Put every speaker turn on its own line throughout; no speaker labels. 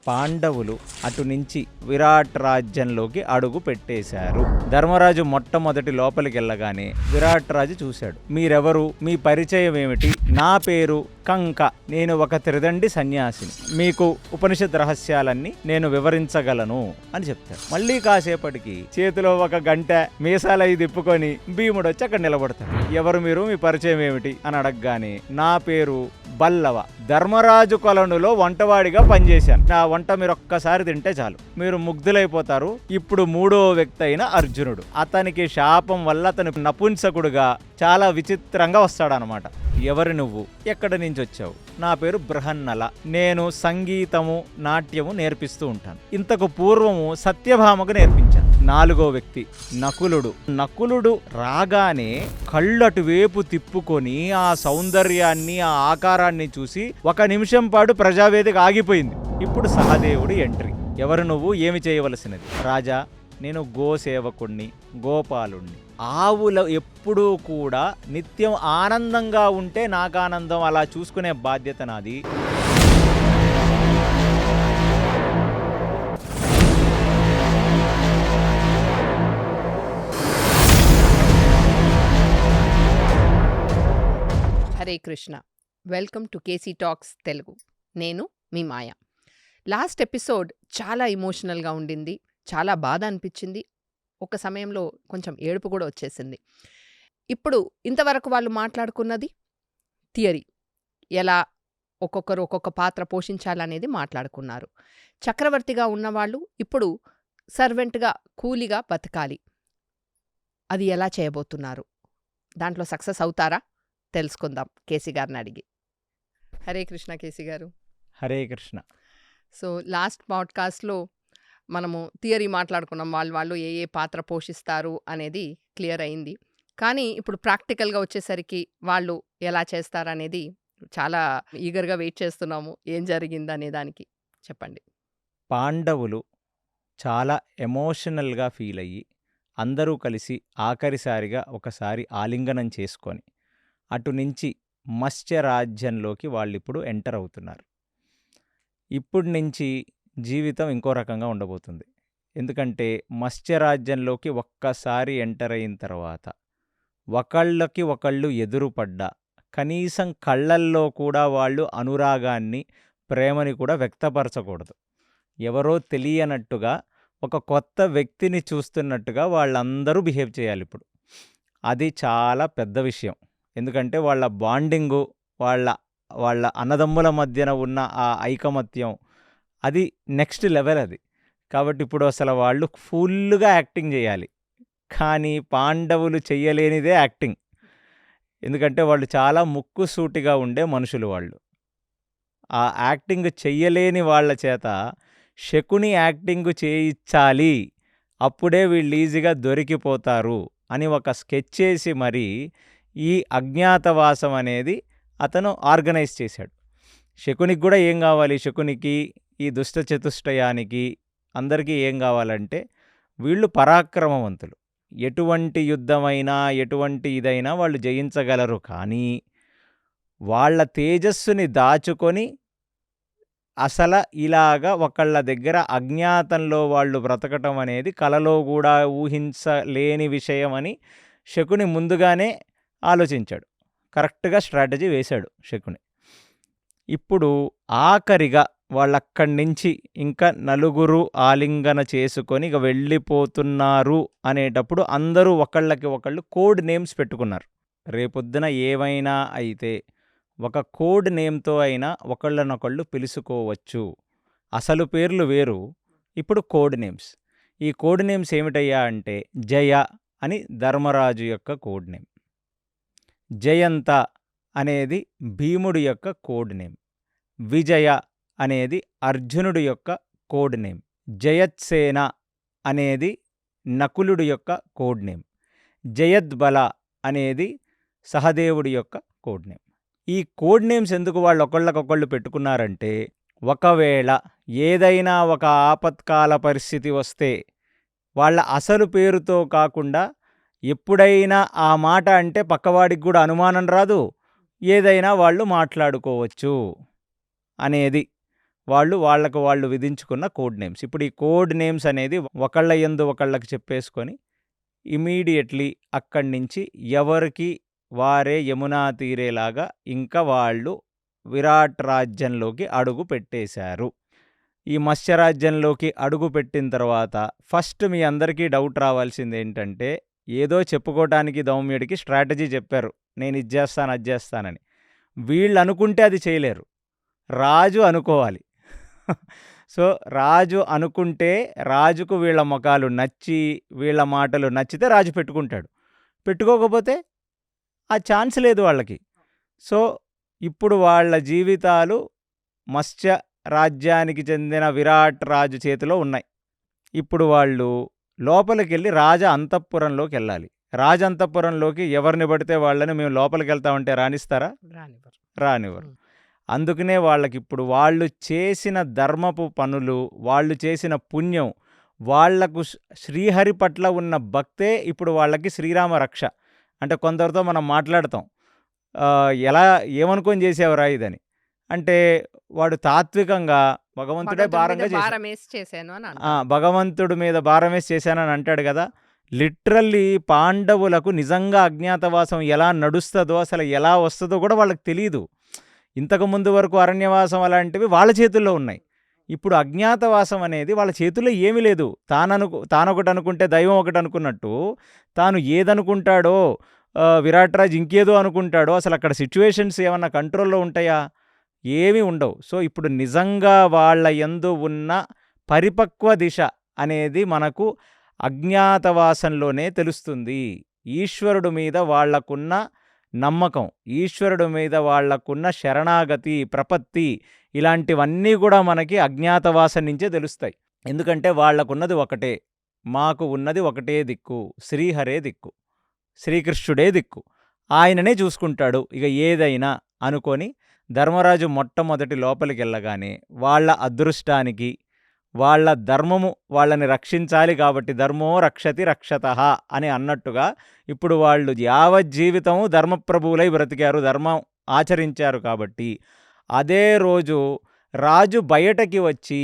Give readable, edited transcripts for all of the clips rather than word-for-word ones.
పాండవులు అటు నుంచి విరాట్ రాజ్యంలోకి అడుగు పెట్టేశారు. ధర్మరాజు మొట్టమొదటి లోపలికి వెళ్ళగానే విరాట్ రాజు చూశాడు. మీరెవరు? మీ పరిచయం ఏమిటి? నా పేరు కంక. నేను ఒక త్రిదండి సన్యాసిని. మీకు ఉపనిషత్ రహస్యాలన్నీ నేను వివరించగలను అని చెప్తాడు. మళ్ళీ కాసేపటికి చేతిలో ఒక గంట మీసాలై తిప్పుకొని భీముడు వచ్చి అక్కడ నిలబడతాడు. ఎవరు మీరు? మీ పరిచయం ఏమిటి అని అడగగానే నా పేరు బల్లవ. ధర్మరాజు కొలనులో వంటవాడిగా పనిచేశాను. నా వంట మీరు ఒక్కసారి తింటే చాలు, మీరు ముగ్ధులైపోతారు. ఇప్పుడు మూడో వ్యక్తి అయిన అర్జునుడు, అతనికి శాపం వల్ల అతను నపుంసకుడుగా చాలా విచిత్రంగా వస్తాడనమాట. ఎవరు నువ్వు? ఎక్కడి నుంచి వచ్చావు? నా పేరు బృహన్నల. నేను సంగీతము నాట్యము నేర్పిస్తూ ఉంటాను. ఇంతకు పూర్వము సత్యభామకు నేర్పించాను. నాలుగో వ్యక్తి నకులుడు. నకులుడు రాగానే కళ్ళటు వైపు తిప్పుకొని ఆ సౌందర్యాన్ని ఆ ఆకారాన్ని చూసి ఒక నిమిషం పాటు ప్రజావేదిక ఆగిపోయింది. ఇప్పుడు సహదేవుడు ఎంట్రీ. ఎవరు నువ్వు? ఏమి చేయవలసినది? రాజా, నేను గోసేవకుణ్ణి, గోపాలుణ్ణి. ఆవుల ఎప్పుడూ కూడా నిత్యం ఆనందంగా ఉంటే నాకు ఆనందం, అలా చూసుకునే బాధ్యత నాది.
Hare Krishna. Welcome to KC talks Telugu. నేను మీ మాయ. లాస్ట్ ఎపిసోడ్ చాలా ఇమోషనల్గా ఉండింది. చాలా బాధ అనిపించింది. ఒక సమయంలో కొంచెం ఏడుపు కూడా వచ్చేసింది. ఇప్పుడు ఇంతవరకు వాళ్ళు మాట్లాడుకున్నది థియరీ, ఎలా ఒక్కొక్కరు ఒక్కొక్క పాత్ర పోషించాలనేది మాట్లాడుకున్నారు. చక్రవర్తిగా ఉన్నవాళ్ళు ఇప్పుడు సర్వెంట్గా, కూలిగా బతకాలి. అది ఎలా చేయబోతున్నారు? దాంట్లో సక్సెస్ అవుతారా? తెలుసుకుందాం కేసీ గారిని అడిగి. హరే కృష్ణ కేసీ గారు.
హరే కృష్ణ.
సో లాస్ట్ పాడ్కాస్ట్లో మనము థియరీ మాట్లాడుకున్నాం, వాళ్ళు ఏ ఏ పాత్ర పోషిస్తారు అనేది క్లియర్ అయింది. కానీ ఇప్పుడు ప్రాక్టికల్గా వచ్చేసరికి వాళ్ళు ఎలా చేస్తారనేది చాలా ఈగర్గా వెయిట్ చేస్తున్నాము. ఏం జరిగింది అనే దానికి చెప్పండి.
పాండవులు చాలా ఎమోషనల్గా ఫీల్ అయ్యి అందరూ కలిసి ఆఖరిసారిగా ఒకసారి ఆలింగనం చేసుకొని అటు నుంచి మత్స్యరాజ్యంలోకి వాళ్ళిప్పుడు ఎంటర్ అవుతున్నారు. ఇప్పటి నుంచి జీవితం ఇంకో రకంగా ఉండబోతుంది. ఎందుకంటే మత్స్యరాజ్యంలోకి ఒక్కసారి ఎంటర్ అయిన తర్వాత ఒకళ్ళకి ఒకళ్ళు ఎదురుపడ్డా కనీసం కళ్ళల్లో కూడా వాళ్ళు అనురాగాన్ని, ప్రేమని కూడా వ్యక్తపరచకూడదు. ఎవరో తెలియనట్టుగా ఒక కొత్త వ్యక్తిని చూస్తున్నట్టుగా వాళ్ళందరూ బిహేవ్ చేయాలి ఇప్పుడు. అది చాలా పెద్ద విషయం. ఎందుకంటే వాళ్ళ బాండింగు, వాళ్ళ అన్నదమ్ముల మధ్యన ఉన్న ఆ ఐకమత్యం, అది నెక్స్ట్ లెవెల్ అది. కాబట్టి ఇప్పుడు అసలు వాళ్ళు ఫుల్గా యాక్టింగ్ చేయాలి. కానీ పాండవులు చెయ్యలేనిదే యాక్టింగ్. ఎందుకంటే వాళ్ళు చాలా ముక్కుసూటిగా ఉండే మనుషులు. వాళ్ళు ఆ యాక్టింగ్ చెయ్యలేని వాళ్ళ చేత శకుని యాక్టింగ్ చేయించాలి, అప్పుడే వీళ్ళు ఈజీగా దొరికిపోతారు అని ఒక స్కెచ్ చేసి మరీ ఈ అజ్ఞాతవాసం అనేది అతను ఆర్గనైజ్ చేశాడు. శకునికి కూడా ఏం కావాలి? శకునికి, ఈ దుష్ట చతుష్టయానికి, అందరికీ ఏం కావాలంటే వీళ్ళు పరాక్రమవంతులు. ఎటువంటి యుద్ధమైనా, ఎటువంటి ఇదైనా వాళ్ళు జయించగలరు. కానీ వాళ్ళ తేజస్సుని దాచుకొని అసలు ఇలాగా ఒకళ్ళ దగ్గర అజ్ఞాతంలో వాళ్ళు బ్రతకటం అనేది కలలో కూడా ఊహించలేని విషయం అని శకుని ముందుగానే ఆలోచించాడు. కరెక్ట్గా స్ట్రాటజీ వేశాడు శకుని. ఇప్పుడు ఆఖరిగా వాళ్ళక్కడి నుంచి ఇంకా నలుగురు ఆలింగన చేసుకొని ఇక వెళ్ళిపోతున్నారు అనేటప్పుడు అందరూ ఒకళ్ళకి ఒకళ్ళు కోడ్ నేమ్స్ పెట్టుకున్నారు. రేపొద్దున ఏమైనా అయితే ఒక కోడ్ నేమ్తో అయినా ఒకళ్ళనొకళ్ళు పిలుచుకోవచ్చు. అసలు పేర్లు వేరు, ఇప్పుడు కోడ్ నేమ్స్. ఈ కోడ్ నేమ్స్ ఏమిటయ్యా అంటే జయ అని ధర్మరాజు యొక్క కోడ్ నేమ్, జయంత అనేది భీముడి యొక్క కోడ్ నేమ్, విజయ అనేది అర్జునుడి యొక్క కోడ్ నేమ్, జయత్సేన అనేది నకులుడి యొక్క కోడ్ నేమ్, జయద్బల అనేది సహదేవుడి యొక్క కోడ్ నేమ్. ఈ కోడ్ నేమ్స్ ఎందుకు వాళ్ళు ఒకళ్ళకొకళ్ళు పెట్టుకున్నారంటే, ఒకవేళ ఏదైనా ఒక ఆపత్కాల పరిస్థితి వస్తే వాళ్ళ అసలు పేరుతో కాకుండా ఎప్పుడైనా ఆ మాట అంటే పక్కవాడికి కూడా అనుమానం రాదు, ఏదైనా వాళ్ళు మాట్లాడుకోవచ్చు అనేది వాళ్ళకు వాళ్ళు విధించుకున్న కోడ్ నేమ్స్. ఇప్పుడు ఈ కోడ్ నేమ్స్ అనేది ఒకళ్ళ యందు ఒకళ్ళకి చెప్పేసుకొని ఇమ్మీడియేట్‌లీ అక్కడి నుంచి ఎవరికి వారే యమునా తీరేలాగా ఇంకా వాళ్ళు విరాట్ రాజ్యంలోకి అడుగు పెట్టేశారు. ఈ మత్స్యరాజ్యంలోకి అడుగు పెట్టిన తర్వాత ఫస్ట్ మీ అందరికీ డౌట్ రావాల్సిందేంటంటే, ఏదో చెప్పుకోవటానికి ధౌమ్యుడికి స్ట్రాటజీ చెప్పారు. నేను ఇది చేస్తాను, అది చేస్తానని. వీళ్ళు అనుకుంటే అది చేయలేరు. రాజు అనుకోవాలి. సో, రాజు అనుకుంటే రాజుకు వీళ్ళ మొఖాలు నచ్చి, వీళ్ళ మాటలు నచ్చితే రాజు పెట్టుకుంటాడు. పెట్టుకోకపోతే ఆ ఛాన్స్ లేదు వాళ్ళకి. సో, ఇప్పుడు వాళ్ళ జీవితాలు మత్స్య రాజ్యానికి చెందిన విరాట్ రాజు చేతిలో ఉన్నాయి. ఇప్పుడు వాళ్ళు లోపలికెళ్ళి రాజ అంతఃపురంలోకెళ్ళాలి. రాజ అంతఃపురంలోకి ఎవరిని పడితే వాళ్ళని మేము లోపలికెళ్తామంటే రానిస్తారా?
రానివ్వరు.
రానివ్వరు.
హ్మ్.
అందుకనే వాళ్ళకిప్పుడు వాళ్ళు చేసిన ధర్మపు పనులు, వాళ్ళు చేసిన పుణ్యం, వాళ్లకు శ్రీహరి పట్ల ఉన్న భక్తే ఇప్పుడు వాళ్ళకి శ్రీరామ రక్ష. అంటే కొందరితో మనం మాట్లాడతాం. ఎలా ఏమనుకొని చేసావురా ఇదని. అంటే వాడు తాత్వికంగా భగవంతుడే
భగవంతుడి మీద
భారంగా చేశాడు.
భారమేసి చేశాను అని అంటారు.
భగవంతుడి మీద భారమేసి చేశానని అంటాడు కదా. లిటరల్లీ పాండవులకు నిజంగా అజ్ఞాతవాసం ఎలా నడుస్తుందో, అసలు ఎలా వస్తుందో కూడా వాళ్ళకి తెలియదు. ఇంతకుముందు వరకు అరణ్యవాసం అలాంటివి వాళ్ళ చేతుల్లో ఉన్నాయి. ఇప్పుడు అజ్ఞాతవాసం అనేది వాళ్ళ చేతుల్లో ఏమీ లేదు. తానొకటి అనుకుంటే దైవం ఒకటి అనుకున్నట్టు, తాను ఏదనుకుంటాడో విరాట్ రాజ్ ఇంకేదో అనుకుంటాడో, అసలు అక్కడ సిచ్యువేషన్స్ ఏమన్నా కంట్రోల్లో ఉంటాయా? ఏమీ ఉండవు. సో, ఇప్పుడు నిజంగా వాళ్ళ యందు ఉన్న పరిపక్వ దిశ అనేది మనకు అజ్ఞాతవాసంలోనే తెలుస్తుంది. ఈశ్వరుడు మీద వాళ్లకున్న నమ్మకం, ఈశ్వరుడు మీద వాళ్లకున్న శరణాగతి, ప్రపత్తి, ఇలాంటివన్నీ కూడా మనకి అజ్ఞాతవాసం నుంచే తెలుస్తాయి. ఎందుకంటే వాళ్లకున్నది ఒకటే, మాకు ఉన్నది ఒకటే దిక్కు, శ్రీహరే దిక్కు, శ్రీకృష్ణుడే దిక్కు, ఆయననే చూసుకుంటాడు ఇక ఏదైనా అనుకొని ధర్మరాజు మొట్టమొదటి లోపలికి వెళ్ళగానే వాళ్ళ అదృష్టానికి, వాళ్ళ ధర్మము వాళ్ళని రక్షించాలి కాబట్టి ధర్మో రక్షతి రక్షతః అని అన్నట్టుగా ఇప్పుడు వాళ్ళు యావజ్జీవితము ధర్మప్రభువులై బ్రతికారు, ధర్మం ఆచరించారు. కాబట్టి అదే రోజు రాజు బయటకి వచ్చి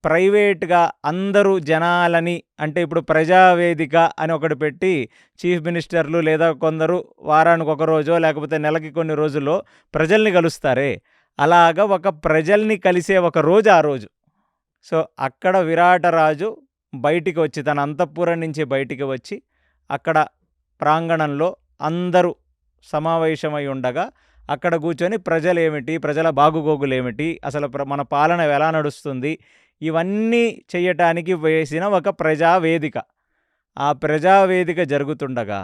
ప్రైవేట్గా అందరూ జనాలని, అంటే ఇప్పుడు ప్రజావేదిక అని ఒకటి పెట్టి చీఫ్ మినిస్టర్లు లేదా కొందరు వారానికి ఒక రోజో లేకపోతే నెలకి కొన్ని రోజుల్లో ప్రజల్ని కలుస్తారే, అలాగా ఒక ప్రజల్ని కలిసే ఒక రోజు ఆ రోజు. సో, అక్కడ విరాటరాజు బయటికి వచ్చి తన అంతఃపురం నుంచి బయటికి వచ్చి అక్కడ ప్రాంగణంలో అందరూ సమావేశమై ఉండగా అక్కడ కూర్చొని ప్రజలేమిటి, ప్రజల బాగుగోగులేమిటి, అసలు మన పాలన ఎలా నడుస్తుంది, ఇవన్నీ చేయటానికి వేసిన ఒక ప్రజావేదిక. ఆ ప్రజావేదిక జరుగుతుండగా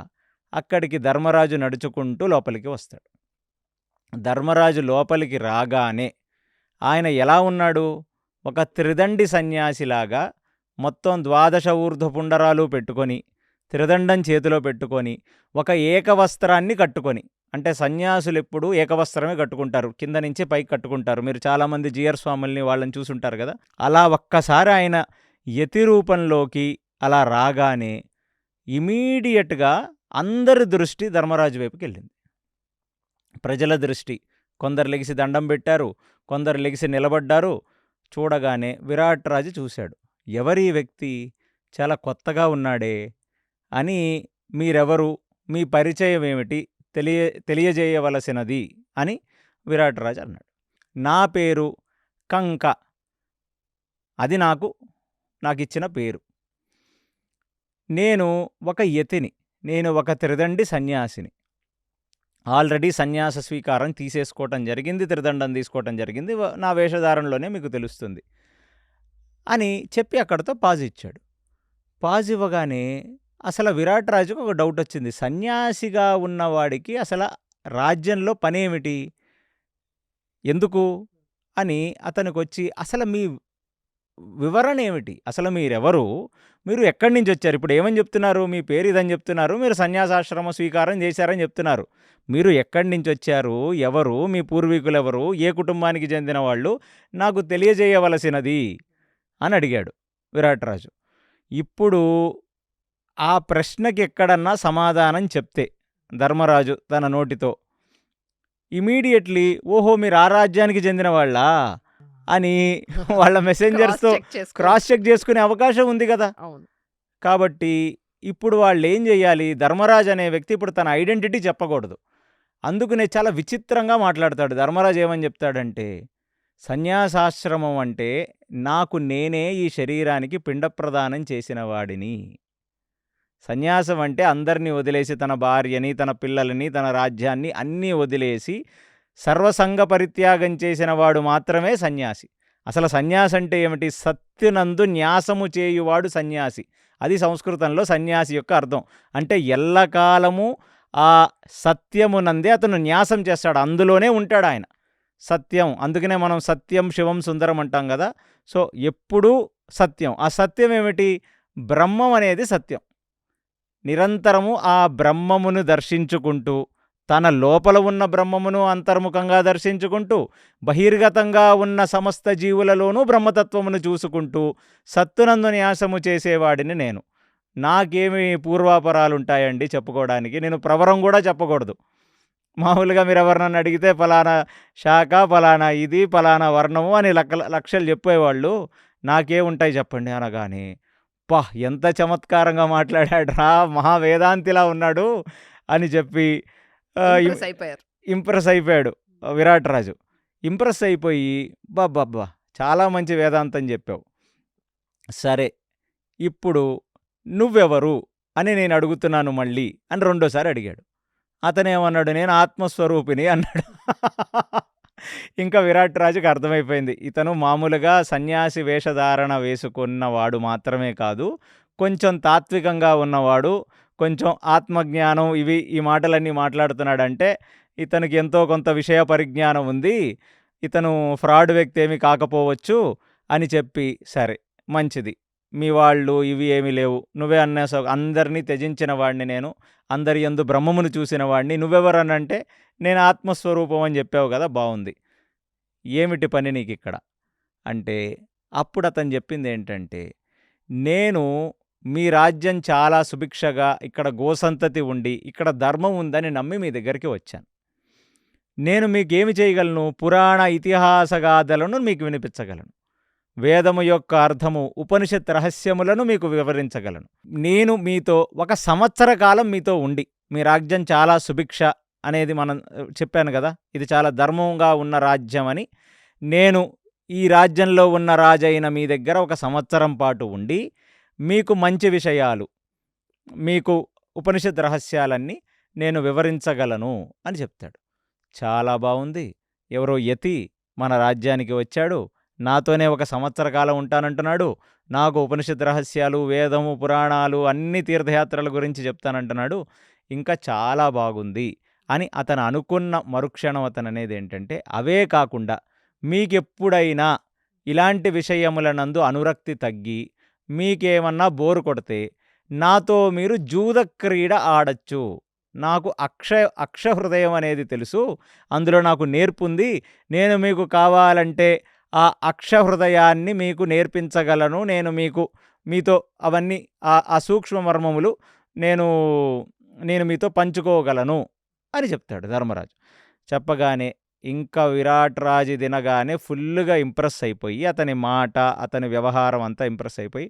అక్కడికి ధర్మరాజు నడుచుకుంటూ లోపలికి వస్తాడు. ధర్మరాజు లోపలికి రాగానే ఆయన ఎలా ఉన్నాడు? ఒక త్రిదండి సన్యాసిలాగా మొత్తం 12 ఊర్ధ్వ పుండరాలు పెట్టుకొని, త్రిదండం చేతిలో పెట్టుకొని, ఒక ఏకవస్త్రాన్ని కట్టుకొని, అంటే సన్యాసులు ఎప్పుడు ఏకవస్త్రమే కట్టుకుంటారు, కింద నుంచి పైకి కట్టుకుంటారు. మీరు చాలామంది జీయర్ స్వాముల్ని వాళ్ళని చూసుంటారు కదా. అలా ఒక్కసారి ఆయన యతి రూపంలోకి అలా రాగానే ఇమీడియట్గా అందరి దృష్టి ధర్మరాజు వైపుకి వెళ్ళింది. ప్రజల దృష్టి, కొందరు లెగిసి దండం పెట్టారు, కొందరు లెగిసి నిలబడ్డారు. చూడగానే విరాట్ రాజు చూశాడు, ఎవరి వ్యక్తి, చాలా కొత్తగా ఉన్నాడే అని, మీరెవరు, మీ పరిచయం ఏమిటి తెలియజేయవలసినది అని విరాట్ రాజు అన్నాడు. నా పేరు కంక, అది నాకు ఇచ్చిన పేరు. నేను ఒక యతిని, నేను ఒక త్రిదండి సన్యాసిని. ఆల్రెడీ సన్యాస స్వీకారం తీసేసుకోవటం జరిగింది, త్రిదండం తీసుకోవటం జరిగింది, నా వేషధారణలోనే మీకు తెలుస్తుంది అని చెప్పి అక్కడితో పాజ్ ఇచ్చాడు. పాజ్ ఇవ్వగానే అసలు విరాట్ రాజుకు ఒక డౌట్ వచ్చింది. సన్యాసిగా ఉన్నవాడికి అసలు రాజ్యంలో పనేమిటి, ఎందుకు అని అతనికి వచ్చి, అసలు మీ వివరణ ఏమిటి, అసలు మీరెవరు, మీరు ఎక్కడి నుంచి వచ్చారు, ఇప్పుడు ఏమని చెప్తున్నారు, మీ పేరు ఇదని చెప్తున్నారు, మీరు సన్యాసాశ్రమ స్వీకారం చేశారని చెప్తున్నారు, మీరు ఎక్కడి నుంచి వచ్చారు, ఎవరు, మీ పూర్వీకులు ఎవరు, ఏ కుటుంబానికి చెందిన వాళ్ళు, నాకు తెలియజేయవలసినది అని అడిగాడు విరాట్ రాజు. ఇప్పుడు ఆ ప్రశ్నకి ఎక్కడన్నా సమాధానం చెప్తే ధర్మరాజు తన నోటితో ఇమీడియట్లీ, ఓహో మీరు ఆ రాజ్యానికి చెందిన వాళ్ళా అని వాళ్ళ మెసెంజర్స్తో క్రాస్ చెక్ చేసుకునే అవకాశం ఉంది కదా.
అవును.
కాబట్టి ఇప్పుడు వాళ్ళు ఏం చేయాలి, ధర్మరాజు అనే వ్యక్తి ఇప్పుడు తన ఐడెంటిటీ చెప్పకూడదు. అందుకనే చాలా విచిత్రంగా మాట్లాడతాడు. ధర్మరాజు ఏమని చెప్తాడంటే, సన్యాసాశ్రమం అంటే నాకు నేనే ఈ శరీరానికి పిండ ప్రదానం చేసిన వాడిని. సన్యాసం అంటే అందరినీ వదిలేసి, తన భార్యని, తన పిల్లలని, తన రాజ్యాన్ని అన్నీ వదిలేసి సర్వసంగ పరిత్యాగం చేసిన వాడు మాత్రమే సన్యాసి. అసలు సన్యాసి అంటే ఏమిటి? సత్యనందు న్యాసము చేయువాడు సన్యాసి. అది సంస్కృతంలో సన్యాసి యొక్క అర్థం. అంటే ఎల్లకాలము ఆ సత్యమునందే అతను న్యాసం చేస్తాడు, అందులోనే ఉంటాడు ఆయన. సత్యం, అందుకనే మనం సత్యం శివం సుందరం అంటాం కదా. సో ఎప్పుడూ సత్యం. ఆ సత్యం ఏమిటి? బ్రహ్మం అనేది సత్యం. నిరంతరము ఆ బ్రహ్మమును దర్శించుకుంటూ, తన లోపల ఉన్న బ్రహ్మమును అంతర్ముఖంగా దర్శించుకుంటూ, బహిర్గతంగా ఉన్న సమస్త జీవులలోనూ బ్రహ్మతత్వమును చూసుకుంటూ సత్తునందు న్యాసము చేసేవాడిని నేను. నాకేమి పూర్వాపరాలుంటాయండి చెప్పుకోవడానికి? నేను ప్రవరం కూడా చెప్పకూడదు. మామూలుగా మీరు ఎవరినన్నా అడిగితే ఫలానా శాఖ, ఫలానా ఇది, ఫలానా వర్ణము అని లక్షలు చెప్పేవాళ్ళు. నాకేముంటాయి చెప్పండి అనగానే, పా ఎంత చమత్కారంగా మాట్లాడాడ్రా, మహావేదాంతిలా ఉన్నాడు అని చెప్పి ఇంప్రెస్ అయిపోయాడు విరాట్ రాజు. ఇంప్రెస్ అయిపోయి, బాబ్బా చాలా మంచి వేదాంతం చెప్పావు, సరే ఇప్పుడు నువ్వెవరు అని నేను అడుగుతున్నాను మళ్ళీ అని రెండోసారి అడిగాడు. అతనేమన్నాడు, నేను ఆత్మస్వరూపిణి అన్నాడు. ఇంకా విరాట్ రాజుకి అర్థమైపోయింది, ఇతను మామూలుగా సన్యాసి వేషధారణ వేసుకున్నవాడు మాత్రమే కాదు, కొంచెం తాత్వికంగా ఉన్నవాడు, కొంచెం ఆత్మజ్ఞానం ఈ మాటలన్నీ మాట్లాడుతున్నాడంటే ఇతనికి ఎంతో కొంత విషయ పరిజ్ఞానం ఉంది, ఇతను ఫ్రాడ్ వ్యక్తి ఏమీ కాకపోవచ్చు అని చెప్పి, సరే మంచిది, మీ వాళ్ళు ఇవి ఏమీ లేవు, నువ్వే అందరినీ త్యజించిన వాడిని నేను, అందరి యందు బ్రహ్మమును చూసిన వాడిని, నువ్వెవరనంటే నేను ఆత్మస్వరూపం అని చెప్పావు కదా, బాగుంది, ఏమిటి పని నీకు ఇక్కడ అంటే, అప్పుడు అతను చెప్పింది ఏంటంటే, నేను మీ రాజ్యం చాలా సుభిక్షగా, ఇక్కడ గోసంతతి ఉండి, ఇక్కడ ధర్మం ఉందని నమ్మి మీ దగ్గరికి వచ్చాను. నేను మీకేమి చేయగలను? పురాణ ఇతిహాసగాథలను మీకు వినిపించగలను, వేదము యొక్క అర్థము, ఉపనిషత్ రహస్యములను మీకు వివరించగలను. నేను మీతో 1 సంవత్సర కాలం మీతో ఉండి, మీ రాజ్యం చాలా సుభిక్ష అనేది మనం చెప్పాను కదా, ఇది చాలా ధర్మంగా ఉన్న రాజ్యం అని, నేను ఈ రాజ్యంలో ఉన్న రాజైన మీ దగ్గర 1 సంవత్సరం పాటు ఉండి మీకు మంచి విషయాలు, మీకు ఉపనిషత్ రహస్యాలన్నీ నేను వివరించగలను అని చెప్తాడు. చాలా బాగుంది, ఎవరో యతి మన రాజ్యానికి వచ్చాడు, నాతోనే 1 సంవత్సర కాలం ఉంటానంటున్నాడు, నాకు ఉపనిషత్ రహస్యాలు, వేదము, పురాణాలు, అన్ని తీర్థయాత్రల గురించి చెప్తానంటున్నాడు, ఇంకా చాలా బాగుంది అని అతను అనుకున్న మరుక్షణం అతను అనేది ఏంటంటే, అవే కాకుండా మీకెప్పుడైనా ఇలాంటి విషయములనందు అనురక్తి తగ్గి మీకేమన్నా బోరు కొడితే నాతో మీరు జూద క్రీడ ఆడచ్చు, నాకు అక్షహృదయం అనేది తెలుసు, అందులో నాకు నేర్పుంది, నేను మీకు కావాలంటే ఆ అక్షహృదయాన్ని మీకు నేర్పించగలను, నేను మీతో అవన్నీ ఆ సూక్ష్మ మర్మములు నేను మీతో పంచుకోగలను అని చెప్తాడు ధర్మరాజు. చెప్పగానే ఇంకా విరాట్ రాజు తినగానే ఫుల్గా ఇంప్రెస్ అయిపోయి, అతని మాట, అతని వ్యవహారం అంతా ఇంప్రెస్ అయిపోయి,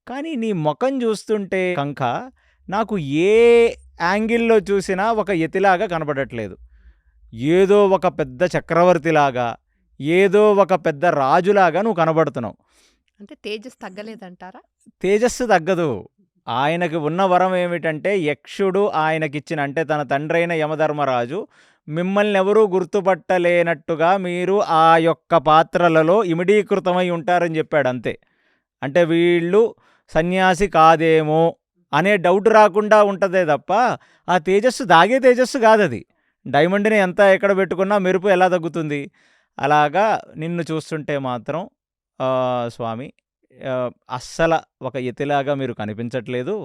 కానీ నీ ముఖం చూస్తుంటే కంక నాకు ఏ యాంగిల్లో చూసినా ఒక యతిలాగా కనబడట్లేదు, ఏదో ఒక పెద్ద చక్రవర్తిలాగా, ఏదో ఒక పెద్ద రాజులాగా నువ్వు కనబడుతున్నావు.
అంటే తేజస్సు తగ్గలేదంటారా?
తేజస్సు తగ్గదు. ఆయనకి ఉన్న వరం ఏమిటంటే, యక్షుడు ఆయనకిచ్చిన, అంటే తన తండ్రైన యమధర్మరాజు మిమ్మల్ని ఎవరూ గుర్తుపట్టలేనట్టుగా మీరు ఆ యొక్క పాత్రలలో ఇమిడీకృతమై ఉంటారని చెప్పాడు అంతే. అంటే వీళ్ళు సన్యాసి కాదేమో అనే డౌట్ రాకుండా ఉంటుందే తప్ప ఆ తేజస్సు దాగే తేజస్సు కాదది. డైమండ్ని ఎంత ఎక్కడ పెట్టుకున్నా మెరుపు ఎలా తగ్గుతుంది, అలాగా నిన్ను చూస్తుంటే మాత్రం స్వామి అస్సలు ఒక యతిలాగా మీరు కనిపించట్లేదు,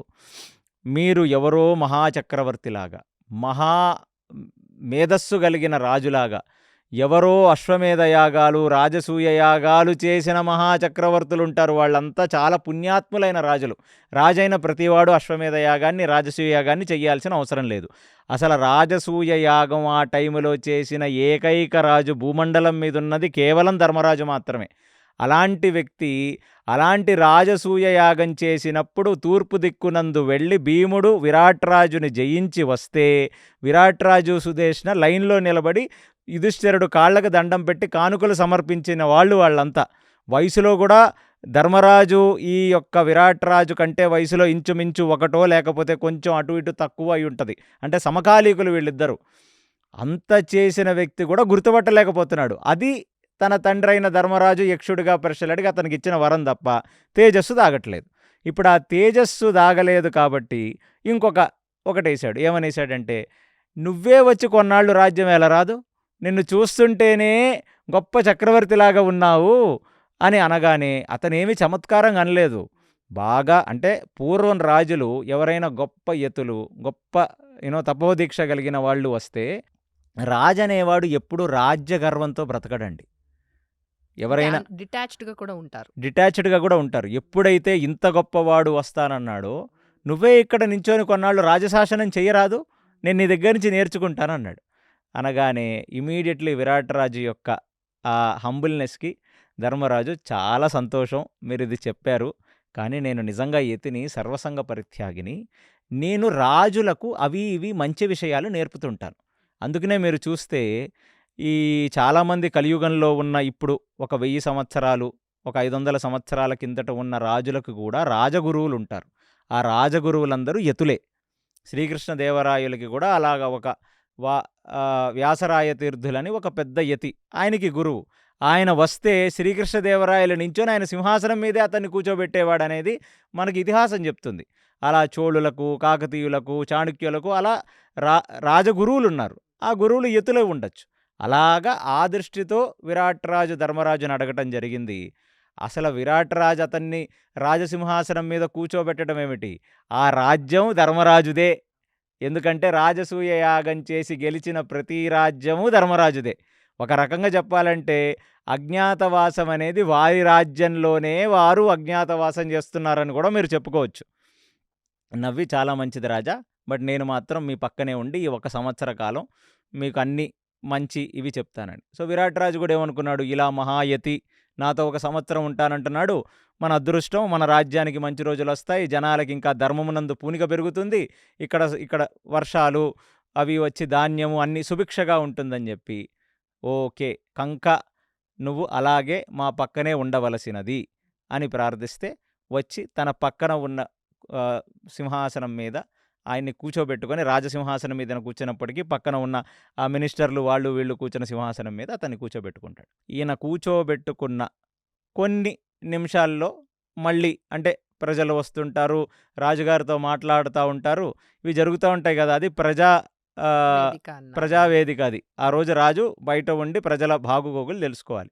మీరు ఎవరో మహాచక్రవర్తిలాగా, మహా మేధస్సు కలిగిన రాజులాగా, ఎవరో అశ్వమేధ యాగాలు, రాజసూయ యాగాలు చేసిన మహాచక్రవర్తులుంటారు. వాళ్ళంతా చాలా పుణ్యాత్ములైన రాజులు. రాజైన ప్రతివాడు అశ్వమేధ యాగాన్ని, రాజసూయ యాగాన్ని చెయ్యాల్సిన అవసరం లేదు. అసలు రాజసూయ యాగం ఆ టైములో చేసిన ఏకైక రాజు భూమండలం మీదున్నది కేవలం ధర్మరాజు మాత్రమే. అలాంటి వ్యక్తి అలాంటి రాజసూయ యాగం చేసినప్పుడు తూర్పు దిక్కునందు వెళ్ళి భీముడు విరాట్రాజుని జయించి వస్తే విరాట్రాజు సుదేష్ణ లైన్లో నిలబడి యుధిష్ఠిరుడు కాళ్ళకు దండం పెట్టి కానుకలు సమర్పించిన వాళ్ళంతా. వయసులో కూడా ధర్మరాజు ఈ యొక్క విరాట్రాజు కంటే వయసులో ఇంచుమించు ఒకటో లేకపోతే కొంచెం అటు ఇటు తక్కువ అయి ఉంటుంది. అంటే సమకాలీకులు వీళ్ళిద్దరూ. అంత చేసిన వ్యక్తి కూడా గుర్తుపట్టలేకపోతున్నాడు. అది తన తండ్రైన ధర్మరాజు యక్షుడిగా పరిశీలడికి అతనికి ఇచ్చిన వరం తప్ప తేజస్సు దాగట్లేదు. ఇప్పుడు ఆ తేజస్సు దాగలేదు కాబట్టి ఒకటేశాడు. ఏమనేసాడంటే, నువ్వే వచ్చి కొన్నాళ్ళు రాజ్యం ఎలా రాదు, నిన్ను చూస్తుంటేనే గొప్ప చక్రవర్తిలాగా ఉన్నావు అని అనగానే అతనేమి చమత్కారంగా అనలేదు. బాగా అంటే పూర్వం రాజులు ఎవరైనా గొప్ప యతులు, గొప్ప తపోదీక్ష కలిగిన వాళ్ళు వస్తే రాజనేవాడు ఎప్పుడు రాజ్య గర్వంతో బ్రతకడండి. ఎవరైనా
డిటాచ్డ్గా కూడా ఉంటారు.
డిటాచ్డ్గా కూడా ఉంటారు. ఎప్పుడైతే ఇంత గొప్పవాడు వస్తానన్నాడో, నువ్వే ఇక్కడ నించొని కొన్నాళ్ళు రాజశాసనం చెయ్యరాదు, నేను నీ దగ్గర నుంచి నేర్చుకుంటానన్నాడు. అనగానే ఇమీడియట్లీ విరాటరాజు యొక్క ఆ హంబుల్నెస్కి ధర్మరాజు చాలా సంతోషం, మీరు ఇది చెప్పారు, కానీ నేను నిజంగా యతిని, సర్వసంగ పరిత్యాగిని, నేను రాజులకు అవి ఇవి మంచి విషయాలు నేర్పుతుంటాను. అందుకనే మీరు చూస్తే ఈ చాలామంది కలియుగంలో ఉన్న ఇప్పుడు ఒక 1000 సంవత్సరాలు, ఒక 500 సంవత్సరాల కిందట ఉన్న రాజులకు కూడా రాజగురువులు ఉంటారు. ఆ రాజగురువులందరూ యతులే. శ్రీకృష్ణదేవరాయలకి కూడా అలాగా ఒక వ్యాసరాయ తీర్థులని ఒక పెద్ద యతి, ఆయనకి గురువు. ఆయన వస్తే శ్రీకృష్ణదేవరాయలు నించొని ఆయన సింహాసనం మీదే అతన్ని కూర్చోబెట్టేవాడు అనేది మనకి ఇతిహాసం చెప్తుంది. అలా చోళులకు, కాకతీయులకు, చాణుక్యులకు అలా రాజగురువులు ఉన్నారు. ఆ గురువులు యతులే ఉండొచ్చు. అలాగా ఆ దృష్టితో విరాట్రాజు ధర్మరాజుని అడగటం జరిగింది. అసలు విరాట్రాజు అతన్ని రాజసింహాసనం మీద కూర్చోబెట్టడం ఏమిటి, ఆ రాజ్యం ధర్మరాజుదే. ఎందుకంటే రాజసూయ యాగం చేసి గెలిచిన ప్రతి రాజ్యము ధర్మరాజుదే. ఒక రకంగా చెప్పాలంటే అజ్ఞాతవాసం అనేది వారి రాజ్యంలోనే వారు అజ్ఞాతవాసం చేస్తున్నారని కూడా మీరు చెప్పుకోవచ్చు. నవ్వి, చాలా మంచిది రాజా, బట్ నేను మాత్రం మీ పక్కనే ఉండి ఈ 1 సంవత్సర కాలం మీకు అన్ని మంచి ఇవి చెప్తానండి. సో విరాట్రాజు కూడా ఏమనుకున్నాడు, ఇలా మహాయతి నాతో 1 సంవత్సరం ఉంటానంటున్నాడు, మన అదృష్టం, మన రాజ్యానికి మంచి రోజులు వస్తాయి, జనాలకి ఇంకా ధర్మమునందు పూనిక పెరుగుతుంది, ఇక్కడ వర్షాలు అవి వచ్చి ధాన్యము అన్నీ సుభిక్షగా ఉంటుందని చెప్పి, ఓకే కంక నువ్వు అలాగే మా పక్కనే ఉండవలసినది అని ప్రార్థిస్తే వచ్చి తన పక్కన ఉన్న సింహాసనం మీద ఆయన్ని కూర్చోబెట్టుకొని, రాజసింహాసనం మీద కూర్చున్నప్పటికీ పక్కన ఉన్న ఆ మినిస్టర్లు వాళ్ళు వీళ్ళు కూర్చున్న సింహాసనం మీద అతన్ని కూర్చోబెట్టుకుంటాడు. ఈయన కూర్చోబెట్టుకున్న కొన్ని నిమిషాల్లో మళ్ళీ అంటే ప్రజలు వస్తుంటారు, రాజుగారితో మాట్లాడుతూ ఉంటారు, ఇవి జరుగుతూ ఉంటాయి కదా. అది ప్రజావేదిక. అది ఆ రోజు రాజు బయట ఉండి ప్రజల బాగుగోగులు తెలుసుకోవాలి.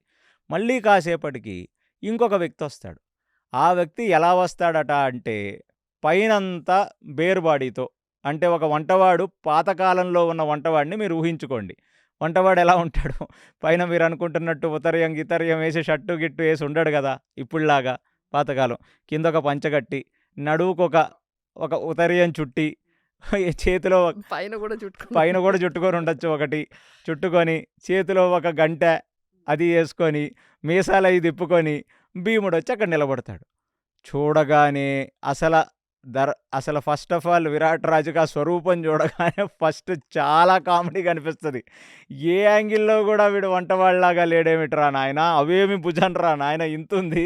మళ్ళీ కాసేపటికి ఇంకొక వ్యక్తి వస్తాడు. ఆ వ్యక్తి ఎలా వస్తాడట అంటే, పైనంతా బేరుబాడీతో, అంటే ఒక వంటవాడు, పాతకాలంలో ఉన్న వంటవాడిని మీరు ఊహించుకోండి. వంటవాడు ఎలా ఉంటాడు, పైన మీరు అనుకుంటున్నట్టు ఉతర్యం గితర్యం వేసి షట్టు గిట్టు వేసి ఉండడు కదా ఇప్పుడులాగా పాతకాలం. కింద ఒక పంచగట్టి, నడువుకు ఒక ఉతర్యం చుట్టి, చేతిలో పైన కూడా చుట్టుకొని ఉండొచ్చు, ఒకటి చుట్టుకొని చేతిలో ఒక గంట అది వేసుకొని మీసాలు అవి తిప్పుకొని భీముడు వచ్చి అక్కడ నిలబడతాడు. చూడగానే అసలు ఫస్ట్ ఆఫ్ ఆల్ విరాట్ రాజుకి ఆ స్వరూపం చూడగానే ఫస్ట్ చాలా కామెడీగా అనిపిస్తుంది. ఏ యాంగిల్లో కూడా వీడు వంటవాళ్ళలాగా లేడేమిట్రా నాయన, అవేమి భుజన్ రా నాయన ఇంతుంది,